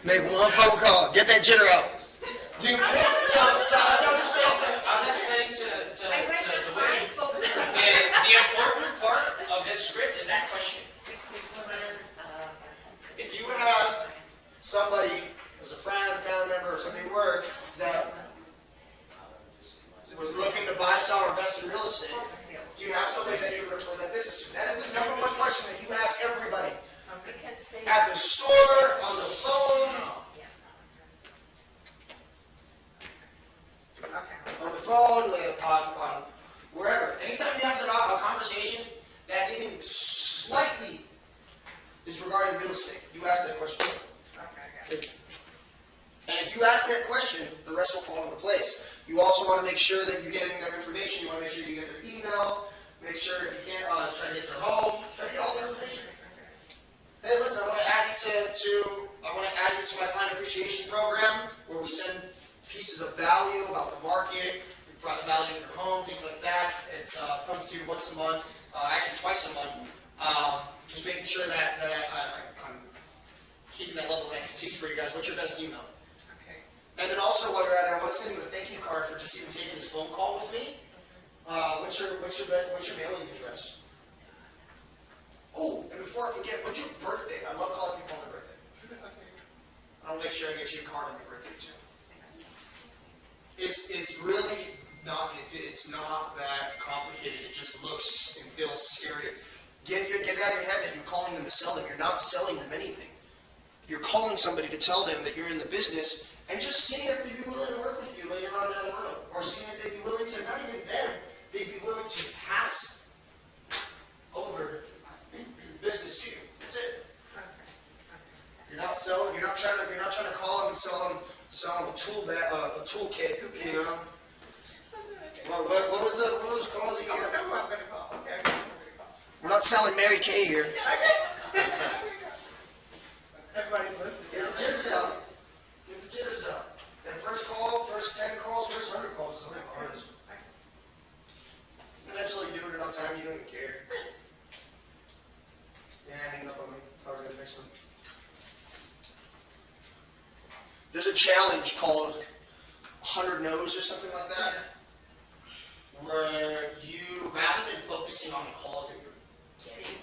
Make one phone call. Get that jitter out. So as I was explaining to Dwayne, Is the important part of this script is that question. if you have somebody as a friend, family member, or somebody at work that was looking to buy, sell, or invest in real estate, do you have somebody that you refer that business to? That is the number one question that you ask everybody. At the store, on the phone, on wherever. Anytime you have a conversation that even slightly is regarding real estate, you ask that question. And if you ask that question, the rest will fall into place. You also want to make sure that you're getting their information. You want to make sure you get their email. Make sure if you can't, try to get their home. Try to get all their information. Hey, listen, I want to add you to my client appreciation program, where we send pieces of value about the market. We brought value in your home, things like that. It comes to you once a month, actually twice a month. Just making sure that I'm keeping that level of expertise for you guys. What's your best email? And then also, while you're at it, I want to send you a thank you card for just even taking this phone call with me. What's your mailing address? Oh, and before I forget, what's your birthday? I love calling people on their birthday. I'll make sure I get you a card on your birthday too. It's really not. It's not that complicated. It just looks and feels scary. Get it out of your head that you're calling them to sell them. You're not selling them anything. You're calling somebody to tell them that you're in the business. And just seeing if they'd be willing to work with you later on down the road. Or seeing if they'd be willing to, not even them, they'd be willing to pass over business to you. That's it. You're not selling, you're not trying to call them and sell them a toolkit, you know? What was those calls that you get? We're not selling Mary Kay here. Everybody's listening. Get the jitters out. That first call, first 10 calls, first 100 calls is always the hardest. Eventually you do it enough time, you don't even care. Yeah, hang up on me. Sorry, the next one. There's a challenge called 100 No's or something like that, where you, rather than focusing on the calls that you're getting,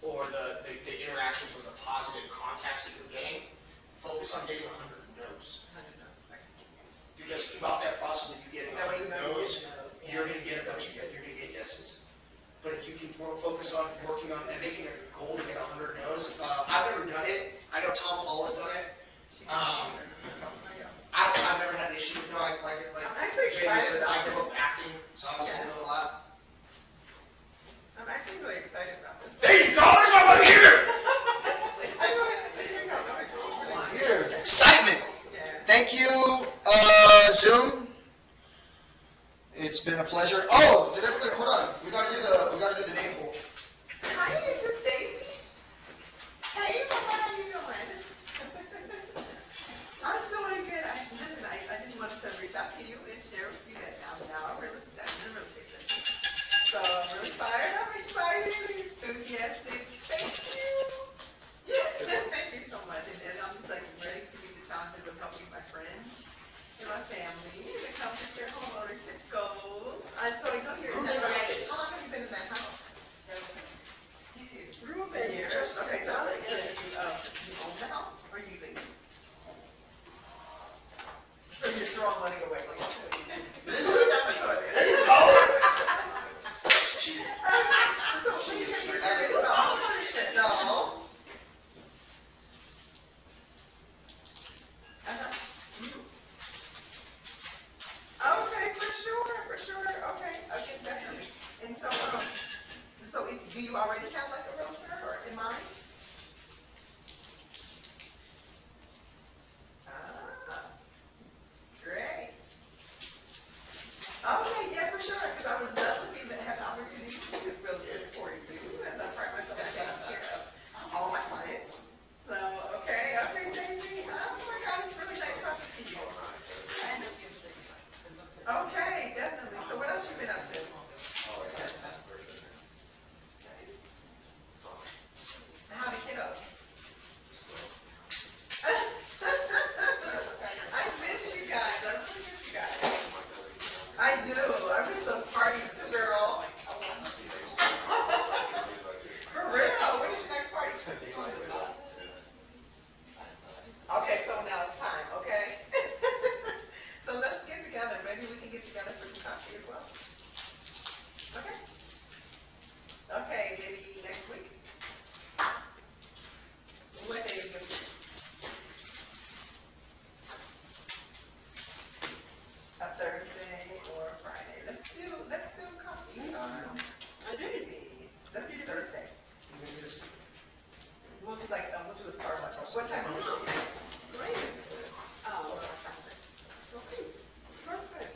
or the interactions or the positive contacts that you're getting, focus on getting 100 no's. Because throughout that process of you getting 100 no's, you're going to get a bunch of you're going to get yeses. But if you can focus on working on and making a goal to get 100 no's, I've never done it. I know Tom Paul has done it. I've never had an issue with no. Like Jamie said, I grew up acting, so I was told a lot. I'm actually really excited about this. There you go. That's what I want to hear. Here, excitement. Thank you, Zoom. It's been a pleasure. Oh, did everybody hold on? We gotta do the name pool. Hi, this is Daisy. Okay, so now it's time, okay? So let's get together, maybe we can get together for some coffee as well. Okay? Okay, maybe next week? What day is it? A Thursday or Friday? Let's do coffee on, let's see, let's do Thursday. We'll do like, we'll do a Starbucks. What time is it? Great. Okay, perfect.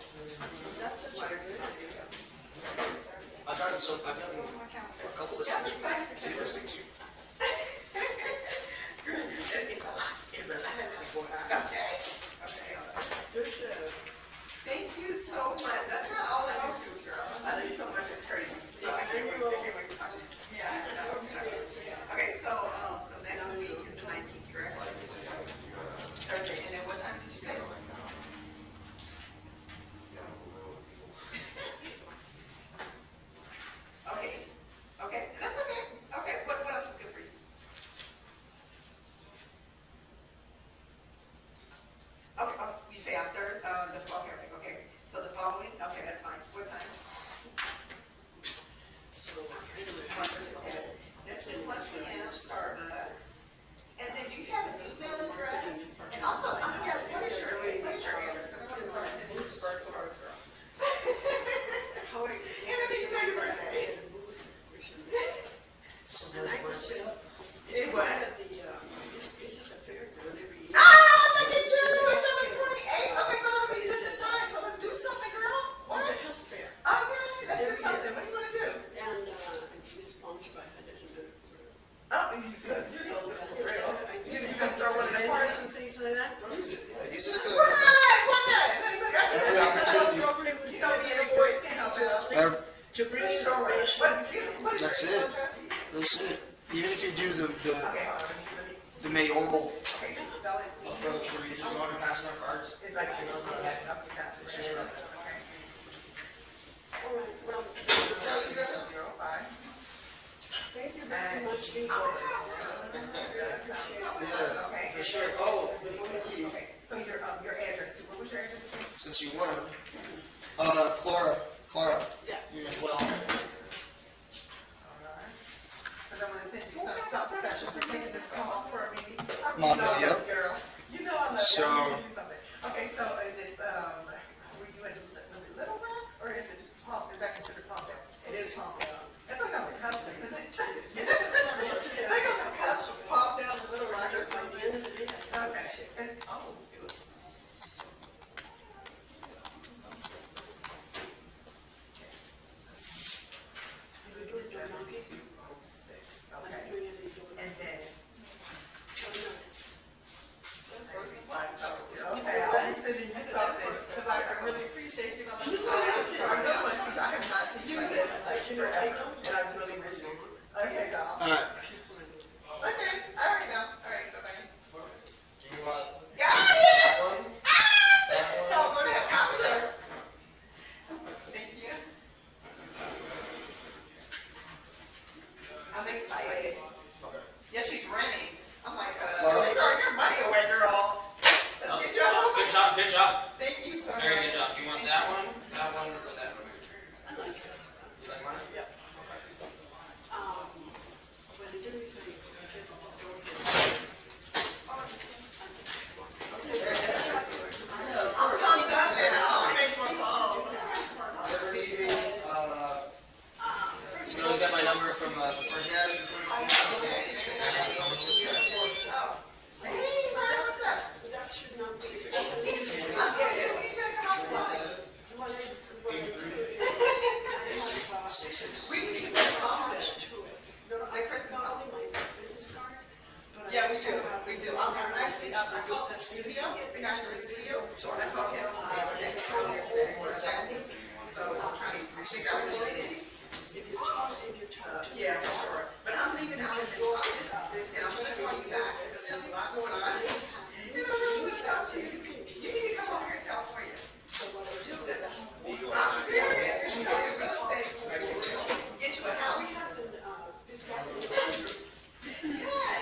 That's such a good idea. I've gotten a couple listings, a few listings here. It's a lot, it's a lot. Okay. Okay, hold on. There's a, Thank you so much. That's not all I go to, girl. I think so much is crazy. So I can't wait to talk to you. Yeah, I know. Okay, so next week is the 19th, correct? Thursday, and then what time did you say? Okay, that's okay. Okay, what else is good for you? Okay, you say on third, okay, so the following, okay, that's fine. What time? so, 1:30, okay. Let's do 1 p.m. Starbucks. And then do you have an email address? And also, I forgot, what is your address? Because I want to start sending you some cards, girl. how are you? And I mean, you know your birthday. And I was in, It what? it's at the fairground every year. Ah, look at you! It's on the 28th. Okay, so it'll be just in time. So let's do something, girl. What? It's a health fair. Okay, let's do something. What do you want to do? And, it's sponsored by Henderson. Oh, you're so simple, real. You gonna throw one of the parties? And things like that. Use it as a. Why not? Look, Every opportunity. You know, me and the boys can't help you. To bring information. What is That's your it. email address? That's it. Even if you do Okay, hold on, let me, the mayoral okay, can you spell it? approach where you just go and pass out cards. It's like, okay, got it. Okay. All right, well, Girl, bye. thank you very much, Nikko. Yeah, Okay. for sure. Oh, before you leave, Okay, so your address too, what was your address again? since you won, Clara, Yeah. you as well. Because I'm gonna send you something special for taking this call for me. Mom, You know I yeah. love you, girl. You know I love you. So- I'm gonna send you something. Okay, so it's, were you in, was it Little Rock, or is it Palm, is that considered Palmdale? It is Palmdale. It's like on the cusp, isn't it? Like on the cusp, Palmdale and Little Rock. By the end of the day, I Okay, was sick. and, oh. You were doing your monkey? 06, I'm okay. doing it, he's doing it. And then, Turn it on. okay, I'll be sending you something, because I really appreciate you. I really want to see you. I have not seen you like forever, and I really miss you. Okay, doll. All right. Okay, all right now, all right, bye-bye. Do you want Got it! that one? That one? No, go ahead, copy that. Thank you. I'm excited. Yeah, she's renting. I'm like, Clara? throw your money away, girl. Let's get you a home. Good job, good job. Thank you so much. Very good job. You want that one, or that one? I like it. You like mine? Yeah. When you do anything, I get the door for I'm coming up now. I'm making more calls. Never need me. You can always get my number from the first. Yes. Oh, hey, what's up? That should not be. I'm getting it. When are you gonna come out to us? What I do is, I have, We need to get so on much it. to it. No, I Christmas only my business card, but I. Yeah, we do. I'm actually, I called the studio, the guy from the studio, I called him, today, earlier today, or texted me. So I'm trying to figure out what it is. If you talk to Yeah, for sure. But I'm leaving out of this office, and I'm gonna call you back, because there's a lot going on. You know, I'm reaching out to you. You need to come over here to California. so what I do is, I'm serious. You know, it's real estate. Get you a house. we have the, this guy's in the. Yeah,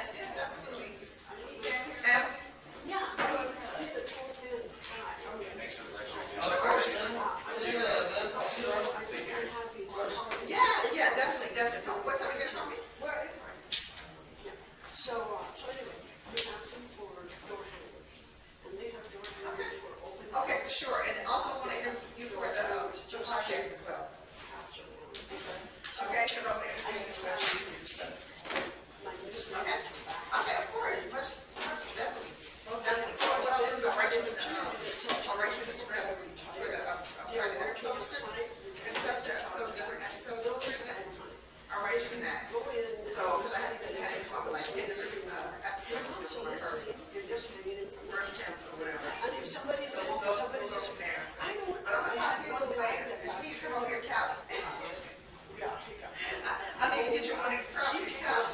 You're just hanging it from first 10th or whatever. And if somebody So says, we'll go somebody from says, there. I know, But I'm gonna talk to you a little later. Please come over here, Cal. yeah, he got I need to get you one of these properties, Cal.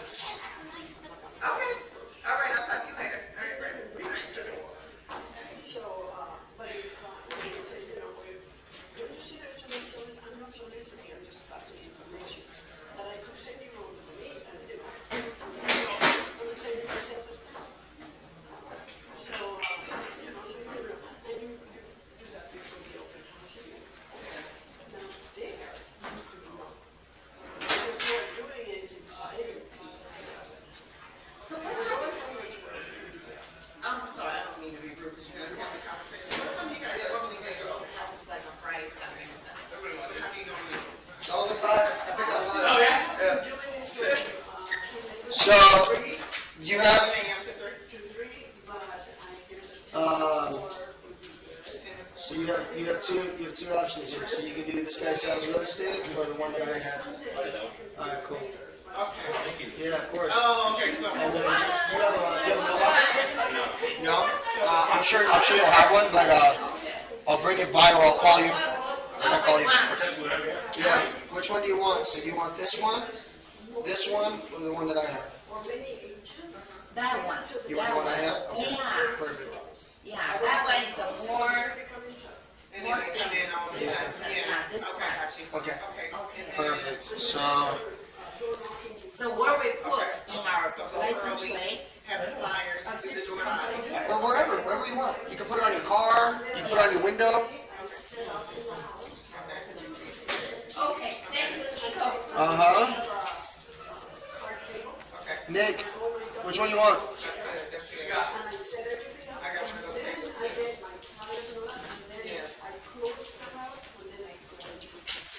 Okay, all right, I'll talk to you later. All right, So, but if, you say, you know, when you see that somebody I'm not soliciting, I'm just passing information, that I could send you on the meet, and, you know, I'm saying myself as so, you know, and you do that before the open house. Now, there, you could not. What you are doing is inviting people. So what time? I'm sorry, I don't mean to be rude, because you're gonna have a conversation. What time you guys normally do your open houses, like on Friday, Saturday, and Sunday? What time do you normally? Only 5? I pick up 5. Oh, yeah? So, you have, so you have two options here. So you can do this guy sells real estate or the one that I have. Alright, cool. Okay. Thank you. Yeah, of course. Oh, okay, so. And then you have a mailbox? No? I'm sure you'll have one, but I'll bring it by or I'll call you. I'll call you. Yeah. Which one do you want? So do you want this one, or the one that I have? That one. You want the one I have? Okay. Yeah. Perfect. Yeah, that one is a more And then they come in things. all the This time. is, Yeah, this okay, one. got you. Okay. Okay. Perfect. So, So where we put in our license plate, Have the flyers. or just computer. well, wherever you want. You can put it on your car. You can put it on your window. Okay, thank you, Nikko. Nick, which one you want? That's good, that's good. I got one of those things. Yes.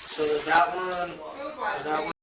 So that one, Food wise, that one.